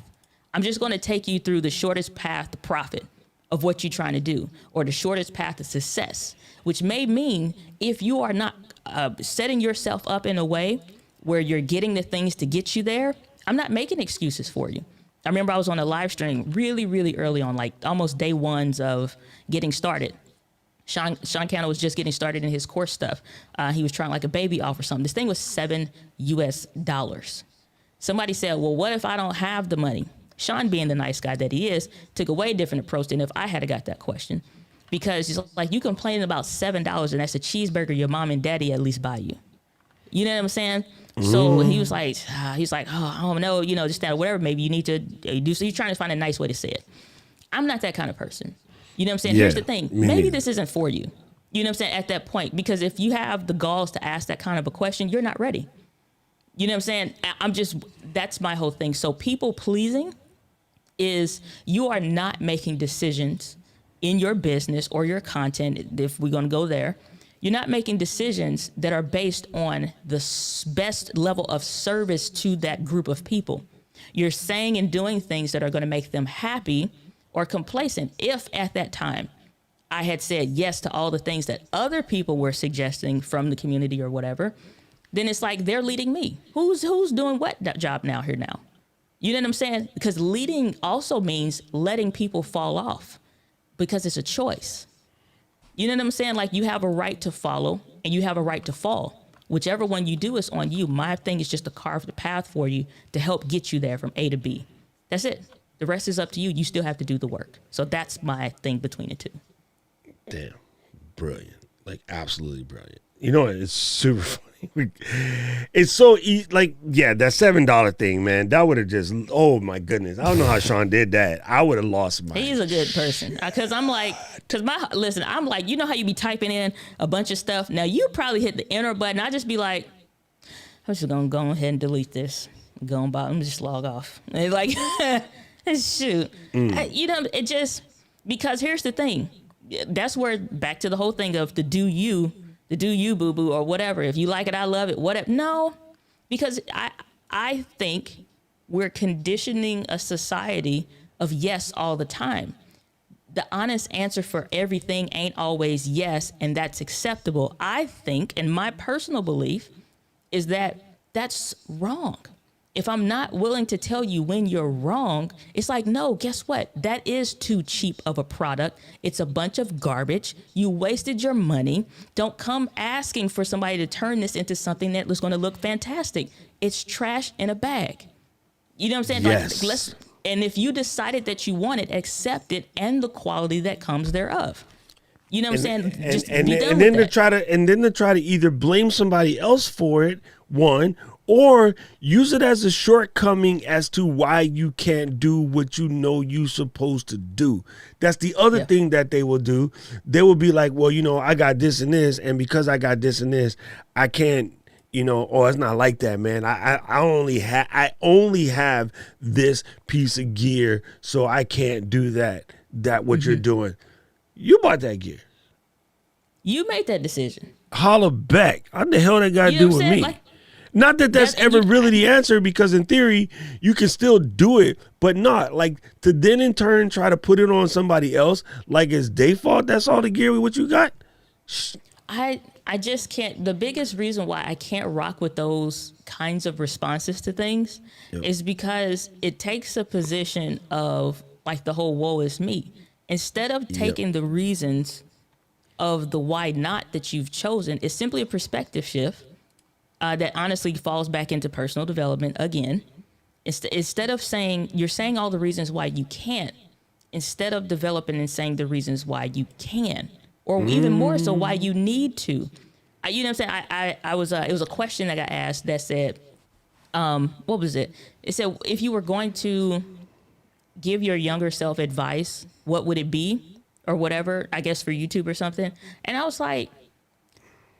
I'm just going to take you through the shortest path to profit of what you're trying to do, or the shortest path to success, which may mean if you are not setting yourself up in a way where you're getting the things to get you there, I'm not making excuses for you. I remember I was on a live stream really, really early on, like almost day ones of getting started. Sean Cannell was just getting started in his course stuff. He was trying like a baby off or something. This thing was $7 US. Somebody said, well, what if I don't have the money? Sean, being the nice guy that he is, took a way different approach than if I had got that question. Because he's like, you complaining about $7 and that's a cheeseburger your mom and daddy at least buy you. You know what I'm saying? So he was like, oh, I don't know, just that, whatever, maybe you need to do. So he's trying to find a nice way to say it. I'm not that kind of person. You know what I'm saying? Yeah, Here's the thing. Maybe this isn't for you. You know what I'm saying? At that point, because if you have the galls to ask that kind of a question, you're not ready. You know what I'm saying? That's my whole thing. So people pleasing is you are not making decisions in your business or your content, if we're going to go there. You're not making decisions that are based on the best level of service to that group of people. You're saying and doing things that are going to make them happy or complacent. If at that time I had said yes to all the things that other people were suggesting from the community or whatever, then it's like they're leading me. Who's doing what job now here now? You know what I'm saying? Because leading also means letting people fall off because it's a choice. You know what I'm saying? Like you have a right to follow and you have a right to fall. Whichever one you do is on you. My thing is just to carve the path for you to help get you there from A to B. That's it. The rest is up to you. You still have to do the work. So that's my thing between the two. Damn. Brilliant. Like absolutely brilliant. You know what? It's super funny. It's so easy. Like, yeah, that $7 thing, man, that would have just, oh my goodness. I don't know how Sean did that. I would have lost my He's a good person. Cause I'm like, I'm like, you know how you be typing in a bunch of stuff? Now you probably hit the enter button. I just be like, I'm just gonna go ahead and delete this. I'm just log off. And like, shoot. It just, because here's the thing. That's where, back to the whole thing of the do you boo boo or whatever. If you like it, I love it. Whatever. No, because I think we're conditioning a society of yes all the time. The honest answer for everything ain't always yes, and that's acceptable. I think, and my personal belief is that that's wrong. If I'm not willing to tell you when you're wrong, it's like, no, guess what? That is too cheap of a product. It's a bunch of garbage. You wasted your money. Don't come asking for somebody to turn this into something that was going to look fantastic. It's trash in a bag. You know what I'm saying? Yes. And if you decided that you want it, accept it and the quality that comes thereof. You know what I'm saying? Just be done with that. And then to try to either blame somebody else for it, one, or use it as a shortcoming as to why you can't do what you know you're supposed to do. That's the other thing that they will do. They will be like, well, I got this and this, and because I got this and this, I can't, oh, it's not like that, man. I only have this piece of gear, so I can't do that what you're doing. You bought that gear. You made that decision. Holla back. What the hell that got to do with me? Not that that's ever really the answer, because in theory, you can still do it, but not like to then in turn try to put it on somebody else like it's their fault. That's all the gear with what you got. I just can't. The biggest reason why I can't rock with those kinds of responses to things is because it takes a position of like the whole woe is me. Instead of taking the reasons of the why not that you've chosen is simply a perspective shift that honestly falls back into personal development again. Instead of saying, you're saying all the reasons why you can't, instead of developing and saying the reasons why you can, or even more so why you need to. You know what I'm saying? I was, it was a question that got asked that said, what was it? It said, if you were going to give your younger self advice, what would it be? Or whatever, I guess for YouTube or something. And I was like,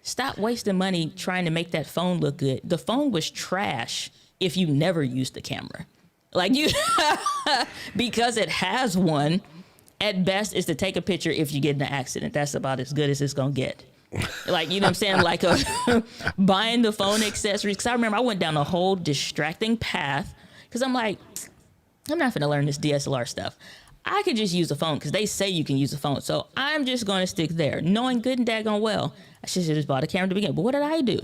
stop wasting money trying to make that phone look good. The phone was trash if you never used the camera. Like you, because it has one, at best is to take a picture if you get in an accident. That's about as good as it's gonna get. Like, you know what I'm saying? Like buying the phone accessories. Cause I remember I went down a whole distracting path cause I'm like, I'm not gonna learn this DSLR stuff. I could just use a phone because they say you can use a phone. So I'm just going to stick there, knowing good and daggone well, I should have just bought a camera to begin. But what did I do?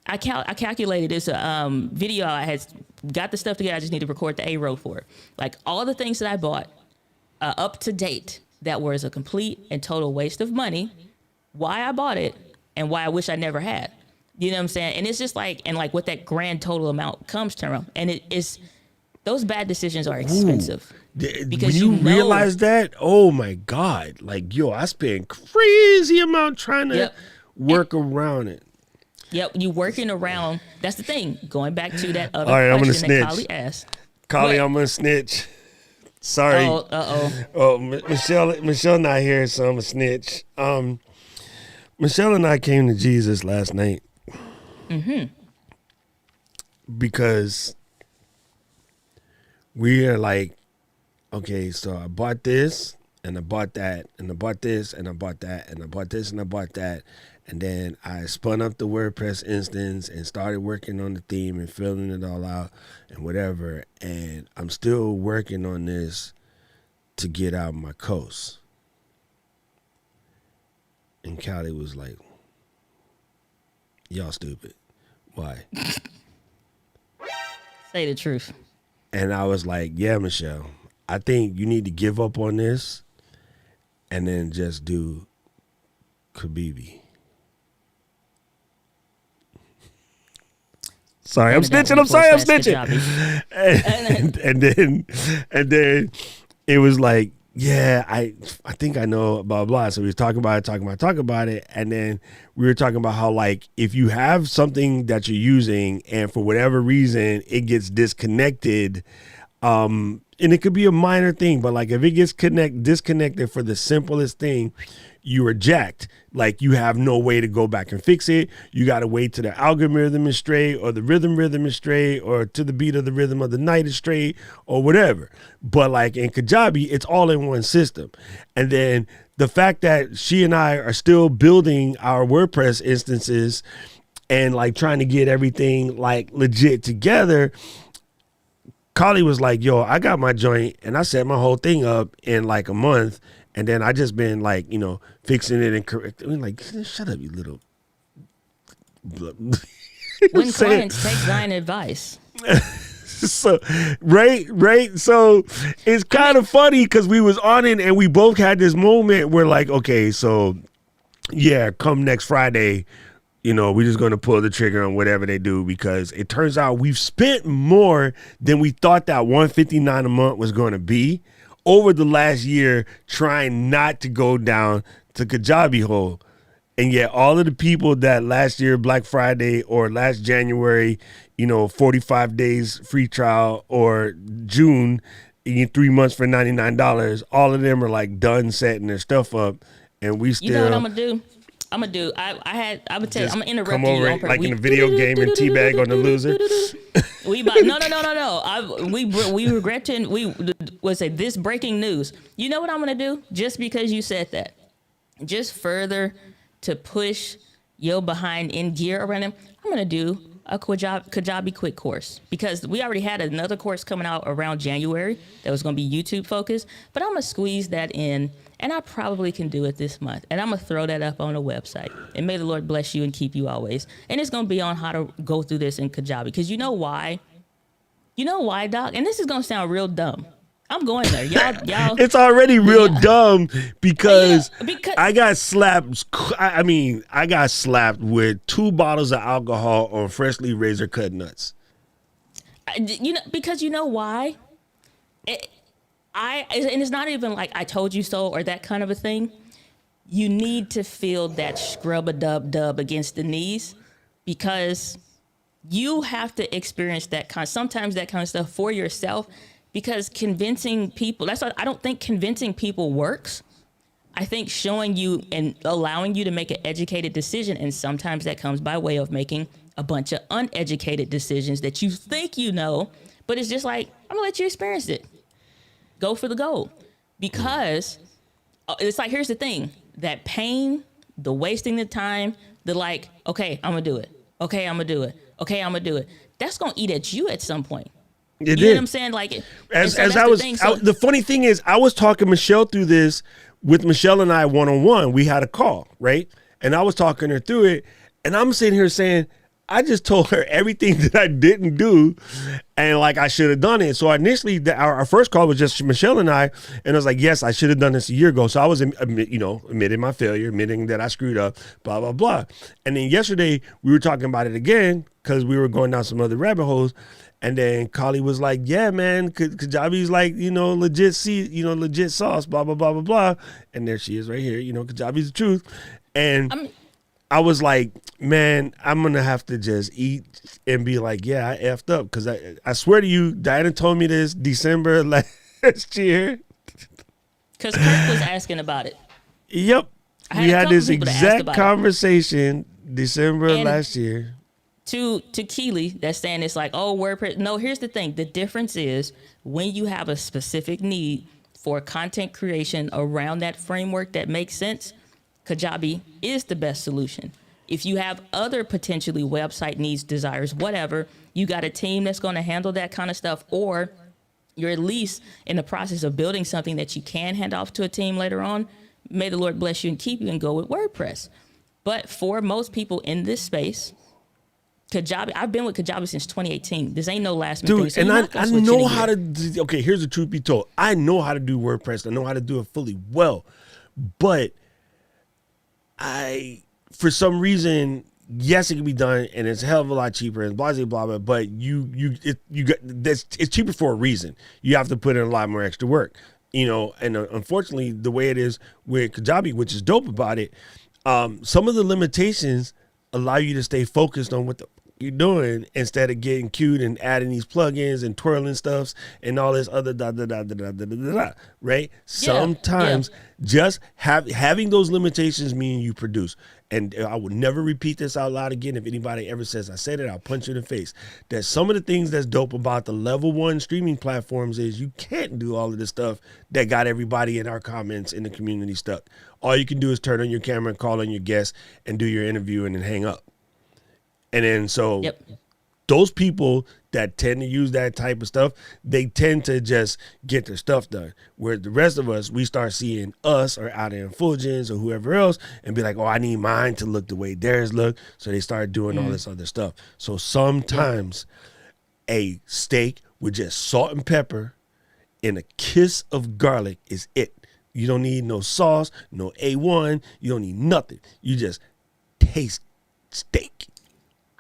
I calculated this video. I had got the stuff together. I just need to record the A-roll for it. Like all the things that I bought up to date that was a complete and total waste of money, why I bought it and why I wish I never had. You know what I'm saying? And it's just like, and like what that grand total amount comes to. And it is, those bad decisions are expensive. Ooh. Because when you realize that, oh my God, like, yo, I spent crazy amount trying to work around it. Yep, you working around. That's the thing. Going back to that other right, question that Kali asked. Kali, I'm gonna snitch. Sorry. Oh, Michelle not here, so I'm a snitch. Michelle and I came to Jesus last night. Because we are like, okay, so I bought this, and I bought that, and I bought this, and I bought that, and I bought this, and I bought that. And then I spun up the WordPress instance and started working on the theme and filling it all out and whatever. And I'm still working on this to get out my coast. And Callie was like, y'all stupid. Why? Say the truth. And I was like, yeah, Michelle, I think you need to give up on this and then just do Kabibi. Sorry, I'm snitching. I'm sorry, I'm snitching. And then it was like, yeah, I think I know, blah, blah. So we was talking about it. And then we were talking about how, like, if you have something that you're using and for whatever reason it gets disconnected, and it could be a minor thing, but like if it gets disconnected for the simplest thing, you are jacked. Like you have no way to go back and fix it. You got to wait till the algorithm is straight or the rhythm is straight or to the beat of the rhythm of the night is straight or whatever. But like in Kajabi, it's all in one system. And then the fact that she and I are still building our WordPress instances and like trying to get everything like legit together, Kali was like, yo, I got my joint and I set my whole thing up in like a month. And then I just been like, you know, fixing it and correcting. Like, shut up, you little. When clients take thine advice. So, right. So it's kind of funny because we was on it and we both had this moment where like, okay, so yeah, come next Friday, you know, we're just going to pull the trigger on whatever they do because it turns out we've spent more than we thought that $159 a month was going to be over the last year trying not to go down to Kajabi hole. And yet all of the people that last year, Black Friday or last January, you know, 45 days free trial or June, 3 months for $99, all of them are like done setting their stuff up. And we still. You know what I'm going to do? I'm gonna do. I would tell you. I'm gonna interrupt come over you. Like in a video game and teabag on the loser. No. We regret to. We would say this breaking news. You know what I'm gonna do? Just because you said that, just further to push yo behind in gear around him. I'm gonna do a Kajabi quick course because we already had another course coming out around January that was gonna be YouTube focused. But I'm gonna squeeze that in. And I probably can do it this month. And I'm going to throw that up on a website. And may the Lord bless you and keep you always. And it's going to be on how to go through this in Kajabi. Because you know why? You know why, Doc? And this is going to sound real dumb. I'm going there. Y'all. It's already real Yeah. dumb because Because I got slapped. I mean, I got slapped with 2 bottles of alcohol on freshly razor cut nuts. because you know why? It, and it's not even like I told you so or that kind of a thing. You need to feel that scrub a dub dub against the knees because you have to experience sometimes that kind of stuff for yourself because convincing people, that's why I don't think convincing people works. I think showing you and allowing you to make an educated decision, and sometimes that comes by way of making a bunch of uneducated decisions that you think you know, but it's just like, I'm gonna let you experience it. Go for the gold. Because it's like, here's the thing, that pain, the wasting the time, the like, okay, I'm gonna do it. Okay, I'm gonna do it. Okay, I'm gonna do it. That's gonna eat at you at some point. It You did. know what I'm saying? Like, As so I the was, thing. So, the funny thing is, I was talking Michelle through this with Michelle and I one-on-one. We had a call, right? And I was talking her through it. And I'm sitting here saying, I just told her everything that I didn't do and like I should have done it. So initially, our first call was just Michelle and I was like, yes, I should have done this a year ago. So I was, admitting my failure, admitting that I screwed up, blah, blah, blah. And then yesterday, we were talking about it again because we were going down some other rabbit holes. And then Kali was like, yeah, man, Kajabi's like, legit sauce, blah, blah, blah, blah, blah. And there she is right here, Kajabi's the truth. And I was like, man, I'm going to have to just eat and be like, yeah, I effed up. Because I swear to you, Diana told me this December last year. because Kirk was asking about it. Yep. I We had a had couple this people that asked exact about it. conversation December And last year. To Keely, that's saying it's like, oh, WordPress. No, here's the thing. The difference is when you have a specific need for content creation around that framework that makes sense, Kajabi is the best solution. If you have other potentially website needs, desires, whatever, you got a team that's going to handle that kind of stuff, or you're at least in the process of building something that you can hand off to a team later on. May the Lord bless you and keep you and go with WordPress. But for most people in this space, Kajabi, I've been with Kajabi since 2018. This ain't no last minute thing. Dude, So and you're not I gonna switch in know a how year. to, okay, here's the truth be told. I know how to do WordPress. I know how to do it fully well. But for some reason, yes, it can be done and it's a hell of a lot cheaper and blah, blah, blah, blah, but it's cheaper for a reason. You have to put in a lot more extra work, and unfortunately, the way it is with Kajabi, which is dope about it, some of the limitations allow you to stay focused on what you're doing instead of getting cute and adding these plugins and twirling stuffs and all this other right? Sometimes just having those limitations mean you produce. And I would never repeat this out loud again. If anybody ever says I said it, I'll punch you in the face. That some of the things that's dope about the level 1 streaming platforms is you can't do all of the stuff that got everybody in our comments in the community stuck. All you can do is turn on your camera and call on your guests and do your interview and then hang up. And then those people that tend to use that type of stuff, they tend to just get their stuff done. Where the rest of us, we start seeing us or out in Fulgens or whoever else and be like, oh, I need mine to look the way theirs look. So they start doing all this other stuff. So sometimes a steak with just salt and pepper and a kiss of garlic is it. You don't need no sauce, no A1. You don't need nothing. You just taste steak.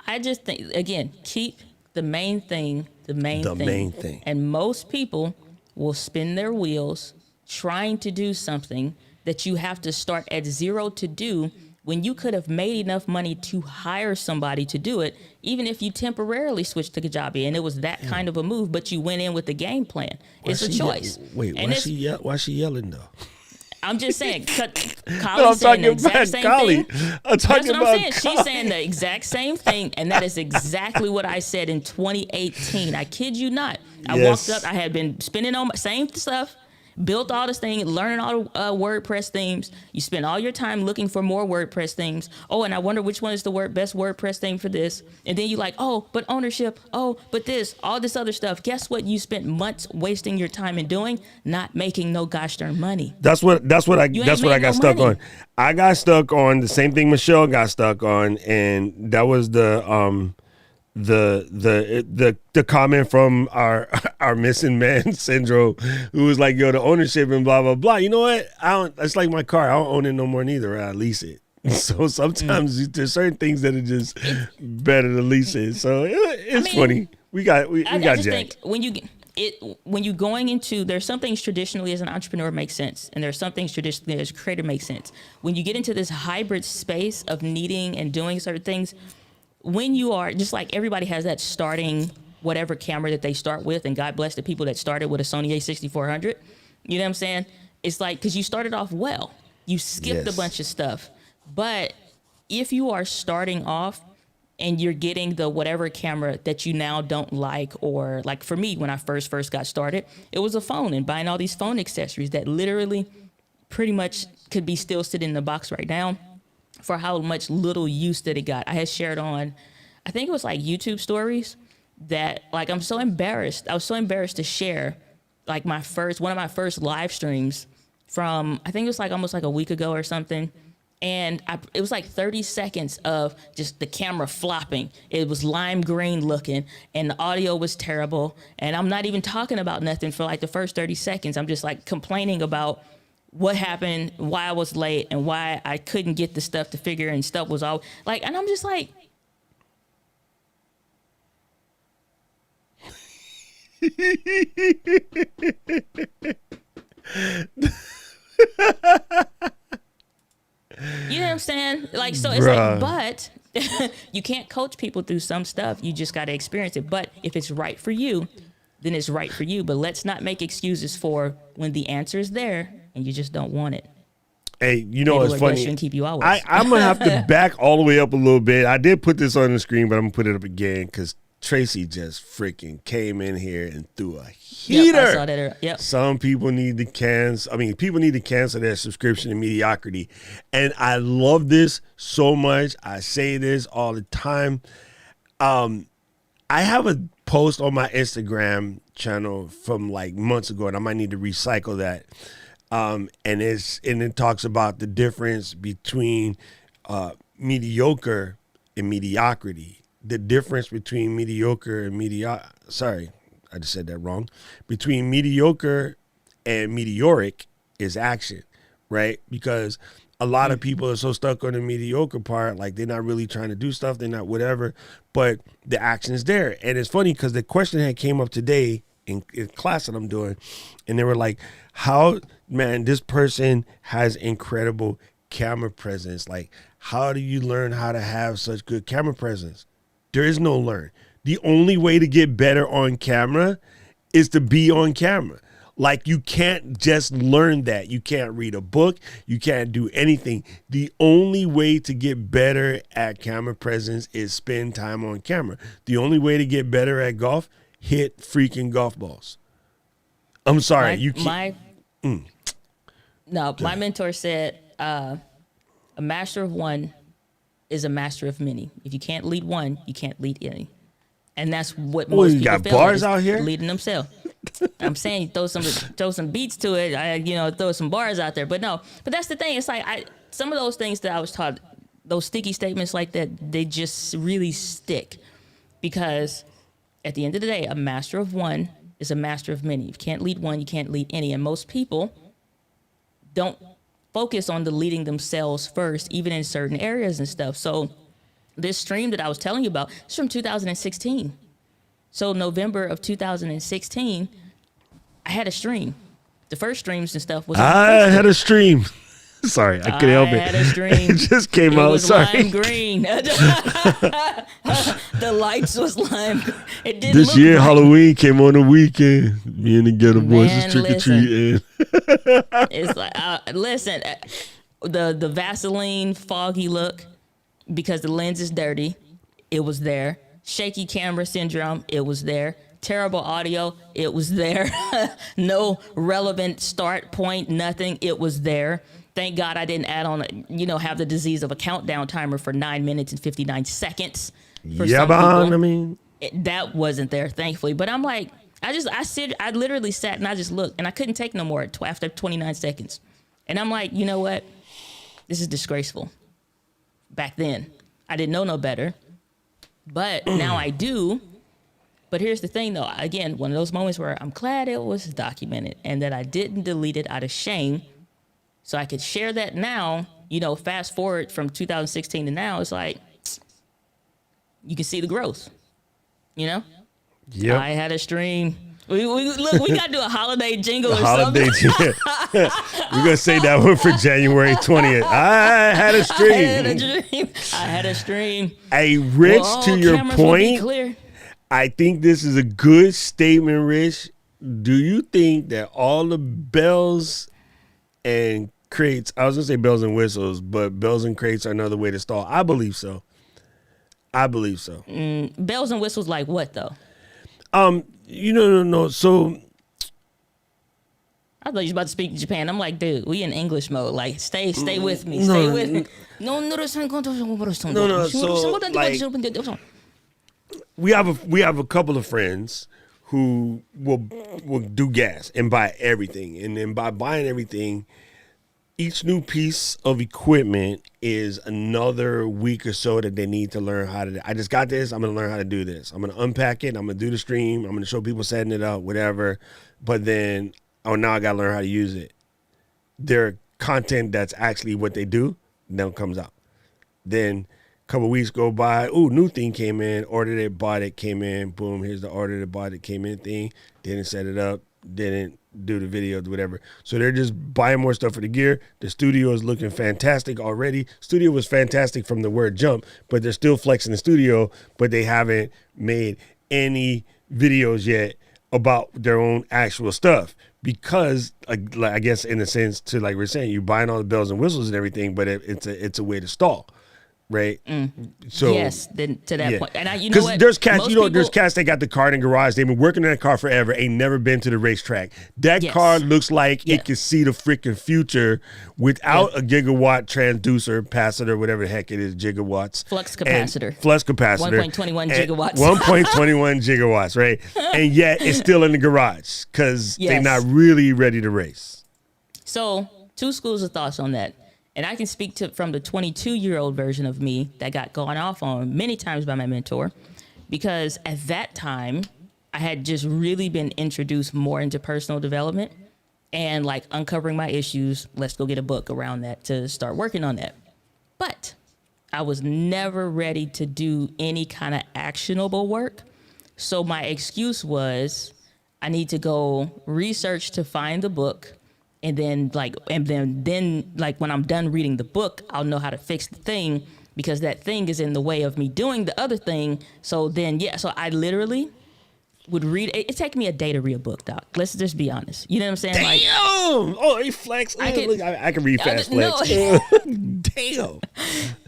I just think, again, keep the main thing the main thing. And most people will spin their wheels trying to do something that you have to start at zero to do when you could have made enough money to hire somebody to do it, even if you temporarily switched to Kajabi and it was that kind of a move, but you went in with the game plan. It's a choice. Wait, and why she yelling though? I'm just saying, No, Kali's saying the exact same Kali. thing. I'm talking That's what about I'm saying. Kali. She's saying the exact same thing, and that is exactly what I said in 2018. I kid you not. I Yes. walked up. I had been spinning on my same stuff, built all this thing, learning all the WordPress themes. You spend all your time looking for more WordPress themes. Oh, and I wonder which one is the best WordPress theme for this. And then you like, oh, but ownership. Oh, but this, all this other stuff. Guess what? You spent months wasting your time in doing, not making no gosh darn money. That's what I made got no stuck money. on. I got stuck on the same thing Michelle got stuck on, and that was the the comment from our our missing man syndrome, who was like, yo, the ownership and blah blah blah. You know what? I don't. It's like my car. I don't own it no more neither. I lease it. So sometimes there's certain things that are just better to lease it. So it's funny. We got I got just Jack. think when you going into, there's some things traditionally as an entrepreneur makes sense, and there's some things traditionally as a creator makes sense. When you get into this hybrid space of needing and doing certain things, when you are just like, everybody has that starting whatever camera that they start with, and God bless the people that started with a Sony A6400. You know what I'm saying? It's like, because you started off well, you skipped Yes. a bunch of stuff, but if you are starting off and you're getting the whatever camera that you now don't like, or like for me, when I first got started, it was a phone, and buying all these phone accessories that literally pretty much could be still sitting in the box right now for how much little use that it got. I had shared on, I think it was like YouTube stories, that like, I'm so embarrassed. I was so embarrassed to share like one of my first live streams from, I think it was like almost like a week ago or something. And it was like 30 seconds of just the camera flopping. It was lime green looking, and the audio was terrible. And I'm not even talking about nothing for like the first 30 seconds. I'm just like complaining about what happened, why I was late, and why I couldn't get the stuff to figure, and stuff was all like, and I'm just like, you know what I'm saying? Like, so it's Bruh. like, but you can't coach people through some stuff. You just got to experience it. But if it's right for you, then it's right for you. But let's not make excuses for when the answer is there and you just don't want it. Hey, you know Maybe what's Lord bless funny? you and keep you always. I'm gonna have to back all the way up a little bit. I did put this on the screen, but I'm gonna put it up again because Tracy just freaking came in here and threw a heater. Yep, I saw that. Yep. Some people need to cancel. I mean, people need to cancel their subscription to mediocrity, and I love this so much. I say this all the time. I have a post on my Instagram channel from like months ago, and I might need to recycle that. And it talks about the difference between mediocre and mediocrity. The difference between mediocre and sorry, I just said that wrong. Between mediocre and meteoric is action, right? Because a lot of people are so stuck on the mediocre part, like they're not really trying to do stuff, they're not whatever, but the action is there. And it's funny because the question that came up today in class that I'm doing, and they were like, how, man, this person has incredible camera presence. Like, how do you learn how to have such good camera presence? There is no learn. The only way to get better on camera is to be on camera. Like, you can't just learn that. You can't read a book. You can't do anything. The only way to get better at camera presence is spend time on camera. The only way to get better at golf, hit freaking golf balls. I'm sorry. You can't. My mentor said, a master of one is a master of many. If you can't lead one, you can't lead any. And that's what most you people got fail bars at, out here? leading themselves. I'm saying throw some beats to it. Throw some bars out there. But no, but that's the thing. It's like some of those things that I was taught, those sticky statements like that, they just really stick, because at the end of the day, a master of one is a master of many. If you can't lead one, you can't lead any. And most people don't focus on the leading themselves first, even in certain areas and stuff. So this stream that I was telling you about is from 2016. So November of 2016, I had a stream. The first streams and stuff was on I had Facebook. a stream. Sorry, I couldn't help it. I had a stream. It just came It out. was Sorry. lime green. The lights was lime. It didn't This look year, right. Halloween came on the weekend. Me and the Ghetto Boys Man, is trick or listen. treating. It's like, listen, the Vaseline foggy look because the lens is dirty. It was there. Shaky camera syndrome. It was there. Terrible audio. It was there. No relevant start point. Nothing. It was there. Thank God I didn't add on, have the disease of a countdown timer for 9 minutes and 59 seconds. For Yeah, some man. people. I mean, That wasn't there, thankfully. But I'm like, I literally sat and I just looked, and I couldn't take no more after 29 seconds. And I'm like, you know what? This is disgraceful. Back then, I didn't know no better. But now I do. But here's the thing, though. Again, one of those moments where I'm glad it was documented and that I didn't delete it out of shame. So I could share that now. You know, fast forward from 2016 to now, it's like you can see the growth. You know? Yep. I had a stream. Look, we got to do a holiday jingle or Holiday. something. We're going to say that one for January 20th. I had a stream. I had a stream. Hey, Rich, Well, to your cameras will be point, clear. I think this is a good statement, Rich. Do you think that all the bells and crates, I was going to say bells and whistles, but bells and crates are another way to stall? I believe so. Bells and whistles like what, though? No. So I thought you was about to speak Japan. I'm like, dude, we in English mode. Like, stay with me. Stay with me. No. So like, we have a couple of friends who will do gas and buy everything, and then by buying everything, each new piece of equipment is another week or so that they need to learn how to. I just got this. I'm going to learn how to do this. I'm going to unpack it. I'm going to do the stream. I'm going to show people setting it up, whatever. But then, now I got to learn how to use it. Their content that's actually what they do now comes out. Then a couple weeks go by. Ooh, new thing came in. Ordered it, bought it, came in. Boom, here's the ordered it, bought it, came in thing. Didn't set it up. Didn't do the videos, whatever. So they're just buying more stuff for the gear. The studio is looking fantastic already. Studio was fantastic from the word jump, but they're still flexing the studio, but they haven't made any videos yet about their own actual stuff because I guess in a sense to like we're saying, you're buying all the bells and whistles and everything, but it's a way to stall. Right. So yes, then to that point, and you know because what? there's cats, Most there's people- cats that got the car in the garage. They've been working on that car forever. Ain't never been to the racetrack. That Yes. car looks like Yeah. it can see the freaking future without a gigawatt transducer, capacitor, whatever the heck it is, gigawatts, Flux capacitor. flux capacitor, 1.21 gigawatts. 1.21 gigawatts, right? And yet it's still in the garage because they're Yes. not really ready to race. So, two schools of thoughts on that. And I can speak to from the 22-year-old version of me that got gone off on many times by my mentor, because at that time I had just really been introduced more into personal development and like uncovering my issues. Let's go get a book around that to start working on that. But I was never ready to do any kind of actionable work. So my excuse was I need to go research to find the book. And then when I'm done reading the book, I'll know how to fix the thing because that thing is in the way of me doing the other thing. So I literally would read. It take me a day to read a book, Doc. Let's just be honest. You know what I'm saying? Damn! Like, Oh, he flex. I can read fast flex. No. Damn.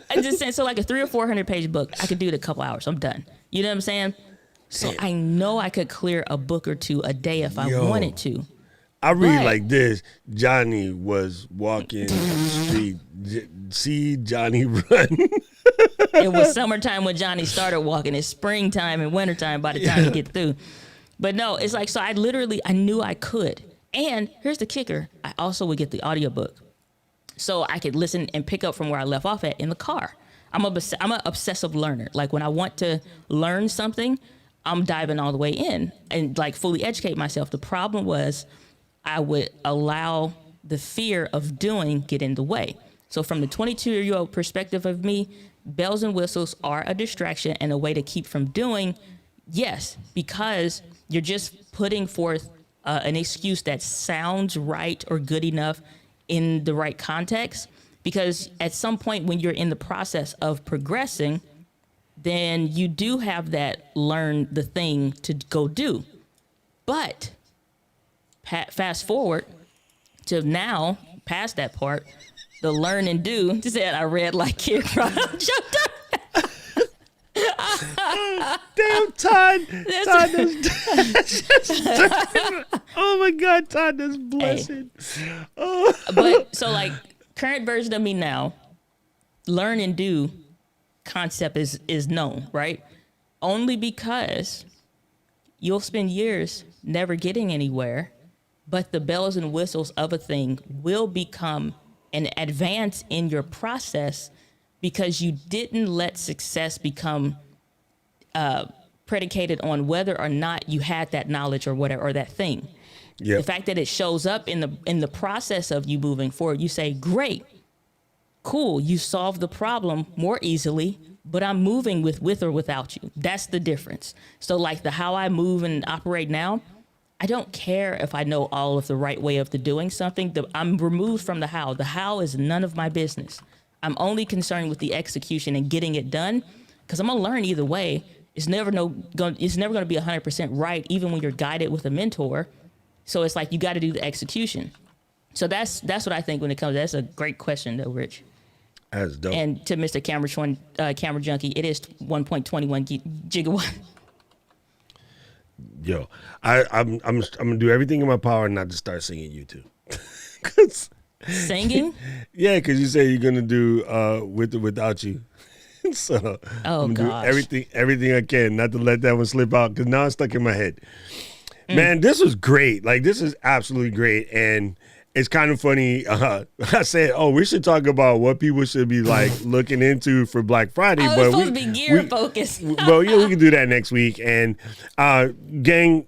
I'm just saying. So like a 300 or 400 page book, I could do it in a couple hours. I'm done. You know what I'm saying? So I know I could clear a book or two a day if I wanted to. I read But- like this. Johnny was walking the street. See Johnny run. It was summertime when Johnny started walking. It's springtime and wintertime by the time you get through. But no, it's like, so I knew I could. And here's the kicker. I also would get the audiobook. So I could listen and pick up from where I left off at in the car. I'm an obsessive learner. Like when I want to learn something, I'm diving all the way in and like fully educate myself. The problem was I would allow the fear of doing get in the way. So from the 22-year-old perspective of me, bells and whistles are a distraction and a way to keep from doing. Yes, because you're just putting forth an excuse that sounds right or good enough in the right context. Because at some point when you're in the process of progressing, then you do have that learn the thing to go do. But fast forward to now, past that part, the learn and do. Just said I read like Kid Rock. Damn, Todd. Todd oh my God, Todd, that's blessed. Oh. But so like current version of me now, learn and do concept is known, right? Only because you'll spend years never getting anywhere, but the bells and whistles of a thing will become an advance in your process because you didn't let success become predicated on whether or not you had that knowledge or whatever, or that thing. Yeah. The fact that it shows up in the process of you moving forward, you say, great, cool, you solved the problem more easily, but I'm moving with or without you. That's the difference. So like the how I move and operate now, I don't care if I know all of the right way of doing something. I'm removed from the how. The how is none of my business. I'm only concerned with the execution and getting it done, because I'm gonna learn either way. It's never gonna be 100% right, even when you're guided with a mentor. So it's like you got to do the execution. So that's what I think when it comes. That's a great question, though, Rich. That's dope. And to Mr. Camera Junkie, it is 1.21 gigawatt. Yo, I'm gonna do everything in my power not to start singing YouTube. 'Cause, Singing? yeah, because you say you're gonna do with or without you. So Oh, I'm gonna gosh. do everything I can not to let that one slip out, because now it's stuck in my head. Man, this was great. Like, this is absolutely great. And it's kind of funny. I said, oh, we should talk about what people should be like looking into for Black Friday. Oh, it's but supposed to be gear focused. Well, yeah, we can do that next week. And gang,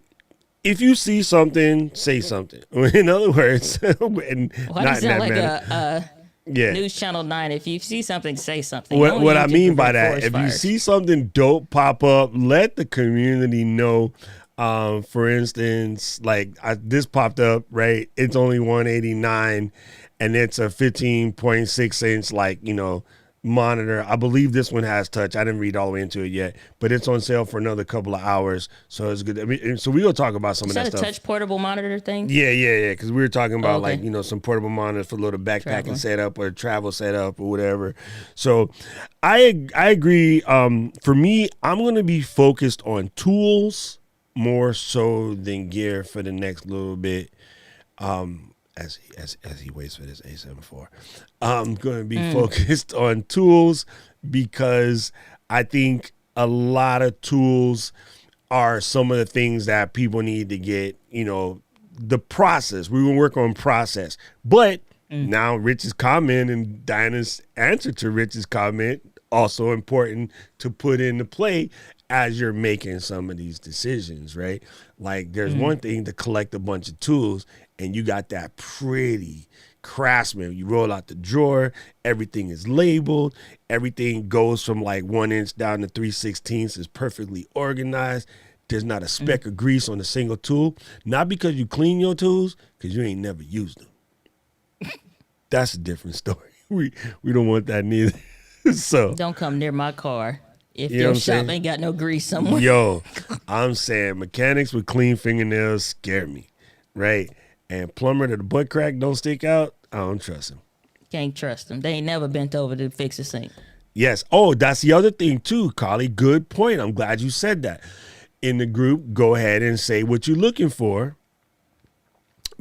if you see something, say something. In other words, and Why not does in it sound that like manner. a Yeah. News Channel 9? If you see something, say something. What, Only what I YouTube mean by prevent that, if forest you fires. see something dope pop up, let the community know. For instance, like this popped up, right? It's only 189, and it's a 15.6 inch, like, monitor. I believe this one has touch. I didn't read all the way into it yet, but it's on sale for another couple of hours, so it's good. I mean, so we gonna talk about some Is of that that a stuff. touch portable monitor thing? Yeah. Because we were talking about okay. like, some portable monitors for a little backpacking Traveling. setup or travel setup or whatever. So I agree. For me, I'm going to be focused on tools more so than gear for the next little bit. As he waits for this A74, I'm going to be focused on tools, because I think a lot of tools are some of the things that people need to get, the process. We will work on process. But now Rich's comment and Dinah's answer to Rich's comment, also important to put into play as you're making some of these decisions, right? Like, there's one thing to collect a bunch of tools, and you got that pretty Craftsman. You roll out the drawer, everything is labeled, everything goes from like 1 inch down to 3/16 is perfectly organized. There's not a speck of grease on a single tool. Not because you clean your tools, because you ain't never used them. That's a different story. We don't want that neither. So Don't come near my car if You know your what I'm shop saying? ain't got no grease somewhere. yo, I'm saying mechanics with clean fingernails scare me, right? And plumber that the butt crack don't stick out, I don't trust him. Can't trust them. They ain't never bent over to fix a sink. Yes. Oh, that's the other thing too, Carly. Good point. I'm glad you said that. In the group, go ahead and say what you're looking for,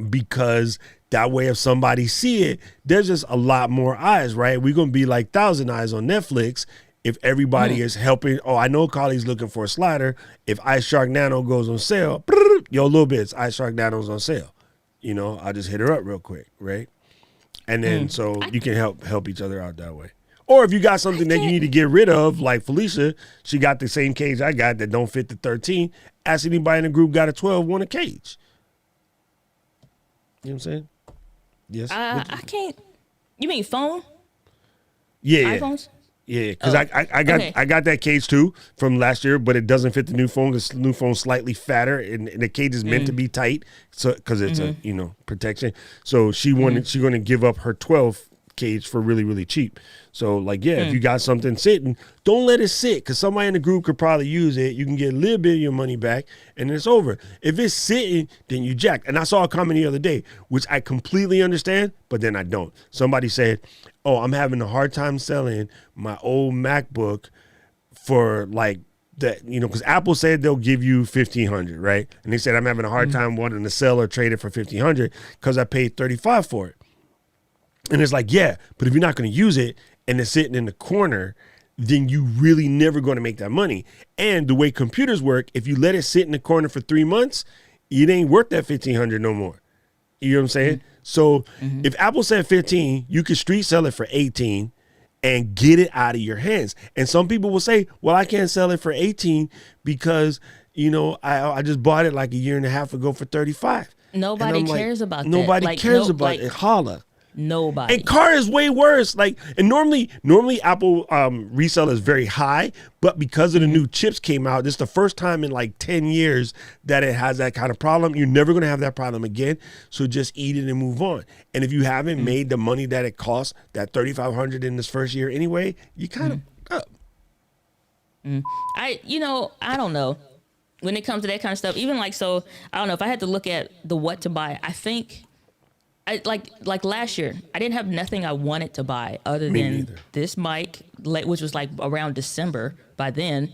because that way if somebody see it, there's just a lot more eyes, right? We're going to be like 1,000 eyes on Netflix if everybody is helping. Oh, I know Carly's looking for a slider. If Ice Shark Nano goes on sale, yo, little bits, Ice Shark Nano's on sale. I'll just hit her up real quick, right? And then so you can help each other out that way. Or if you got something that you need to get rid of, like Felicia, she got the same cage I got that don't fit the 13. Ask anybody in the group got a 12, want a cage. You know what I'm saying? Yes. I can't. You mean phone? Yeah. iPhones? Yeah, because Oh, I got okay. I got that cage too from last year, but it doesn't fit the new phone. The new phone's slightly fatter, and the cage is meant to be tight, so because it's a protection. So she's going to give up her 12 cage for really, really cheap. So like, yeah, if you got something sitting, don't let it sit, because somebody in the group could probably use it. You can get a little bit of your money back, and it's over. If it's sitting, then you jack. And I saw a comment the other day, which I completely understand, but then I don't. Somebody said, oh, I'm having a hard time selling my old MacBook for like that, because Apple said they'll give you $1,500, right? And they said I'm having a hard time wanting to sell or trade it for $1,500 because I paid $35 for it. And it's like, yeah, but if you're not going to use it and it's sitting in the corner, then you really never going to make that money. And the way computers work, if you let it sit in the corner for 3 months, it ain't worth that $1,500 no more. You know what I'm saying? So if Apple said 15, you could street sell it for 18, and get it out of your hands. And some people will say, well, I can't sell it for 18 because, I just bought it like a year and a half ago for 35. Nobody cares about that. Nobody Like, cares no, about like, it. Holla. nobody. And car is way worse. And normally Apple resale is very high, but because of the new chips came out, this is the first time in like 10 years that it has that kind of problem. You're never going to have that problem again. So just eat it and move on. And if you haven't made the money that it costs, that $3,500 in this first year anyway, you kind of up. I don't know. When it comes to that kind of stuff, even I don't know if I had to look at the what to buy. I think I like last year, I didn't have nothing I wanted to buy other Me than neither. this mic, which was like around December by then,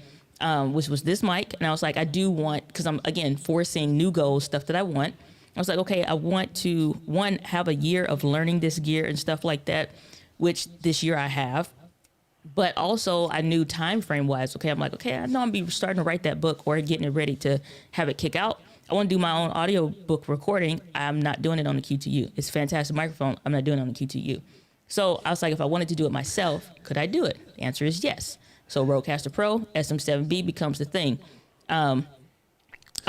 which was this mic. And I was like, I do want, because I'm, again, foreseeing new goals, stuff that I want. I was like, okay, I want to, one, have a year of learning this gear and stuff like that, which this year I have. But also I knew time frame wise, okay, I'm like, okay, I know I'm be starting to write that book or getting it ready to have it kick out. I want to do my own audio book recording. I'm not doing it on the Q2U. It's a fantastic microphone. I'm not doing it on the Q2U. So I was like, if I wanted to do it myself, could I do it? The answer is yes. So Rodecaster Pro, SM7B becomes the thing. I'm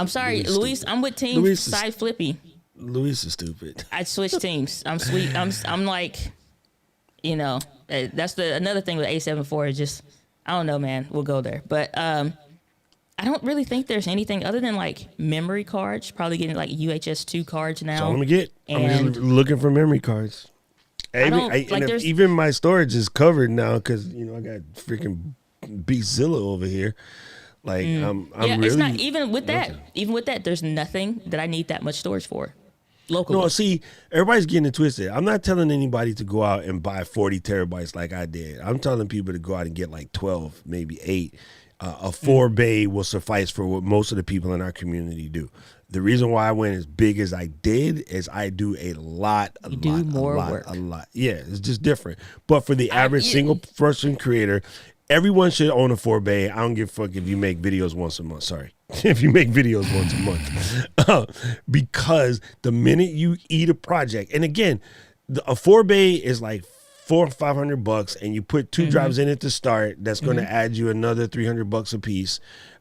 sorry, Luis, I'm with team Side Flippy. Luis is stupid. I switched teams. I'm sweet. I'm like, that's another thing with A74 is just, I don't know, man. We'll go there. But I don't really think there's anything other than like memory cards, probably getting like UHS-2 cards now. That's all I'm going to get. I'm just looking for memory cards. Even my storage is covered now because, I got freaking Beastzilla over here. Like, I'm really... It's not, even with that, there's nothing that I need that much storage for. Locally. No, see, everybody's getting it twisted. I'm not telling anybody to go out and buy 40 terabytes like I did. I'm telling people to go out and get like 12, maybe 8. A 4-bay will suffice for what most of the people in our community do. The reason why I went as big as I did is I do a lot. Yeah, it's just different. But for the average single person creator, everyone should own a 4-bay. I don't give a fuck if you make videos once a month. Sorry. If you make videos once a month. Because the minute you eat a project, and again, a 4-bay is like $400 or $500, and you put 2 drives in it to start. That's going to add you another $300 a piece.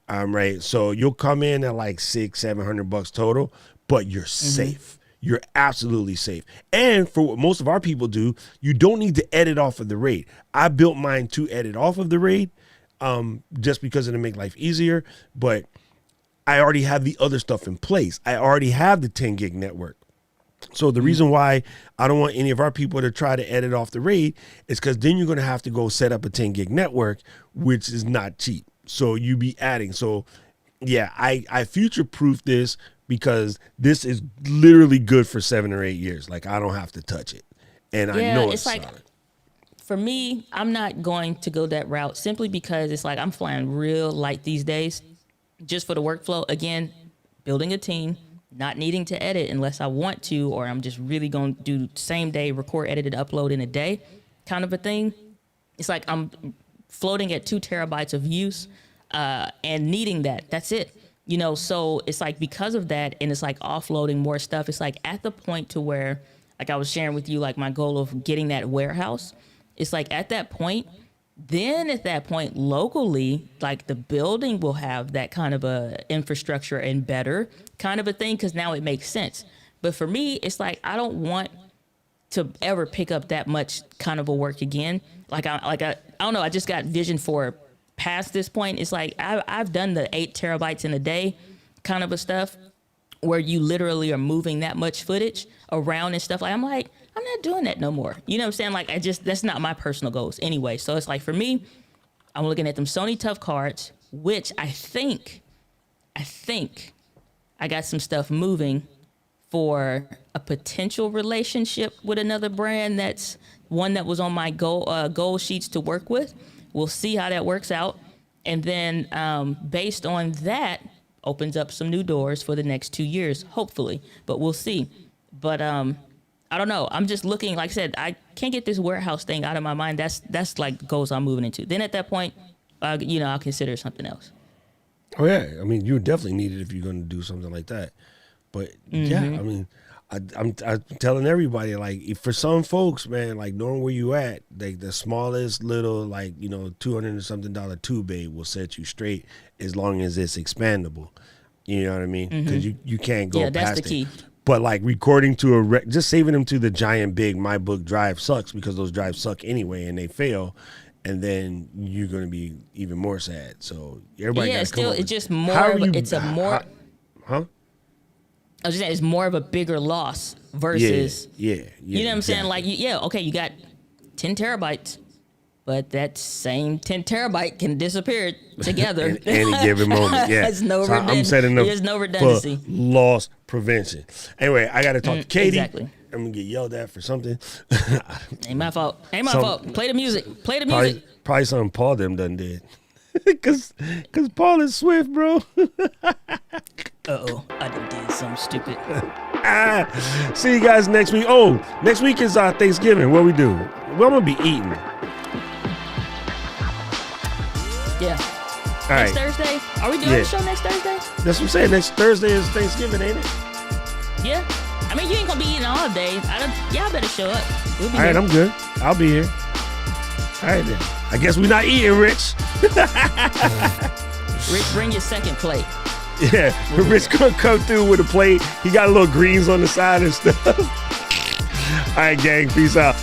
Right. So you'll come in at like $600-700 total, but you're safe. You're absolutely safe. And for what most of our people do, you don't need to edit off of the RAID. I built mine to edit off of the RAID, just because it'll make life easier. But I already have the other stuff in place. I already have the 10 gig network. So the reason why I don't want any of our people to try to edit off the RAID is because then you're going to have to go set up a 10 gig network, which is not cheap. So you be adding. So yeah, I future-proof this because this is literally good for 7 or 8 years. Like I don't have to touch it. And I know it's like, solid. For me, I'm not going to go that route simply because it's like I'm flying real light these days just for the workflow. Again, building a team, not needing to edit unless I want to, or I'm just really going to do same day, record, edit, and upload in a day kind of a thing. It's like I'm floating at 2 terabytes of use and needing that. That's it. So it's like because of that, and it's like offloading more stuff. It's like at the point to where, like I was sharing with you, like my goal of getting that warehouse. It's like at that point, then at that point locally, like the building will have that kind of a infrastructure and better kind of a thing because now it makes sense. But for me, it's like I don't want to ever pick up that much kind of a work again. I don't know. I just got vision for past this point. It's like I've done the 8 terabytes in a day kind of a stuff where you literally are moving that much footage around and stuff. Like I'm like, I'm not doing that no more. You know what I'm saying? Like that's not my personal goals anyway. So it's like for me, I'm looking at them Sony Tough cards, which I think I got some stuff moving for a potential relationship with another brand. That's one that was on my goal sheets to work with. We'll see how that works out. And then based on that, opens up some new doors for the next 2 years, hopefully. But we'll see. But I don't know. I'm just looking, like I said, I can't get this warehouse thing out of my mind. That's like the goals I'm moving into. Then at that point, I'll consider something else. Oh, yeah. I mean, you definitely need it if you're going to do something like that. But, yeah, I mean, I'm telling everybody, like, for some folks, man, like, knowing where you at, like, the smallest little, like, $200 and something tube aid will set you straight as long as it's expandable. You know what I mean? Because you can't go past that's the it. key. But like recording to just saving them to the giant big MyBook drive sucks, because those drives suck anyway and they fail, and then you're gonna be even more sad. So everybody Yeah, gotta still, come it's just more. I was just saying, it's more of a bigger loss versus. Yeah. You know what I'm saying? Like, okay, you got 10 terabytes, but that same 10 terabyte can disappear together in any given moment. Yeah, There's no I'm setting up There's no redundancy. for loss prevention. Anyway, I got to talk to Katie. Exactly. I'm gonna get yelled at for something. Ain't my fault. Play the music. Play the music. Probably something Paul them done did. Cause Paul is swift, bro. Uh-oh, I done did something stupid. See you guys next week. Oh, next week is Thanksgiving. What we do? Well, I'm gonna be eating. Yeah. All next right. Thursday? Are we doing the show next Thursday? That's what I'm saying. Next Thursday is Thanksgiving, ain't it? Yeah. I mean, you ain't gonna be eating all day. Y'all better show up. We'll be All right, here. I'm good. I'll be here. All right, then. I guess we're not eating, Rich. Rick, bring your second plate. Yeah, Rich gonna come through with a plate. He got a little greens on the side and stuff. All right, gang. Peace out.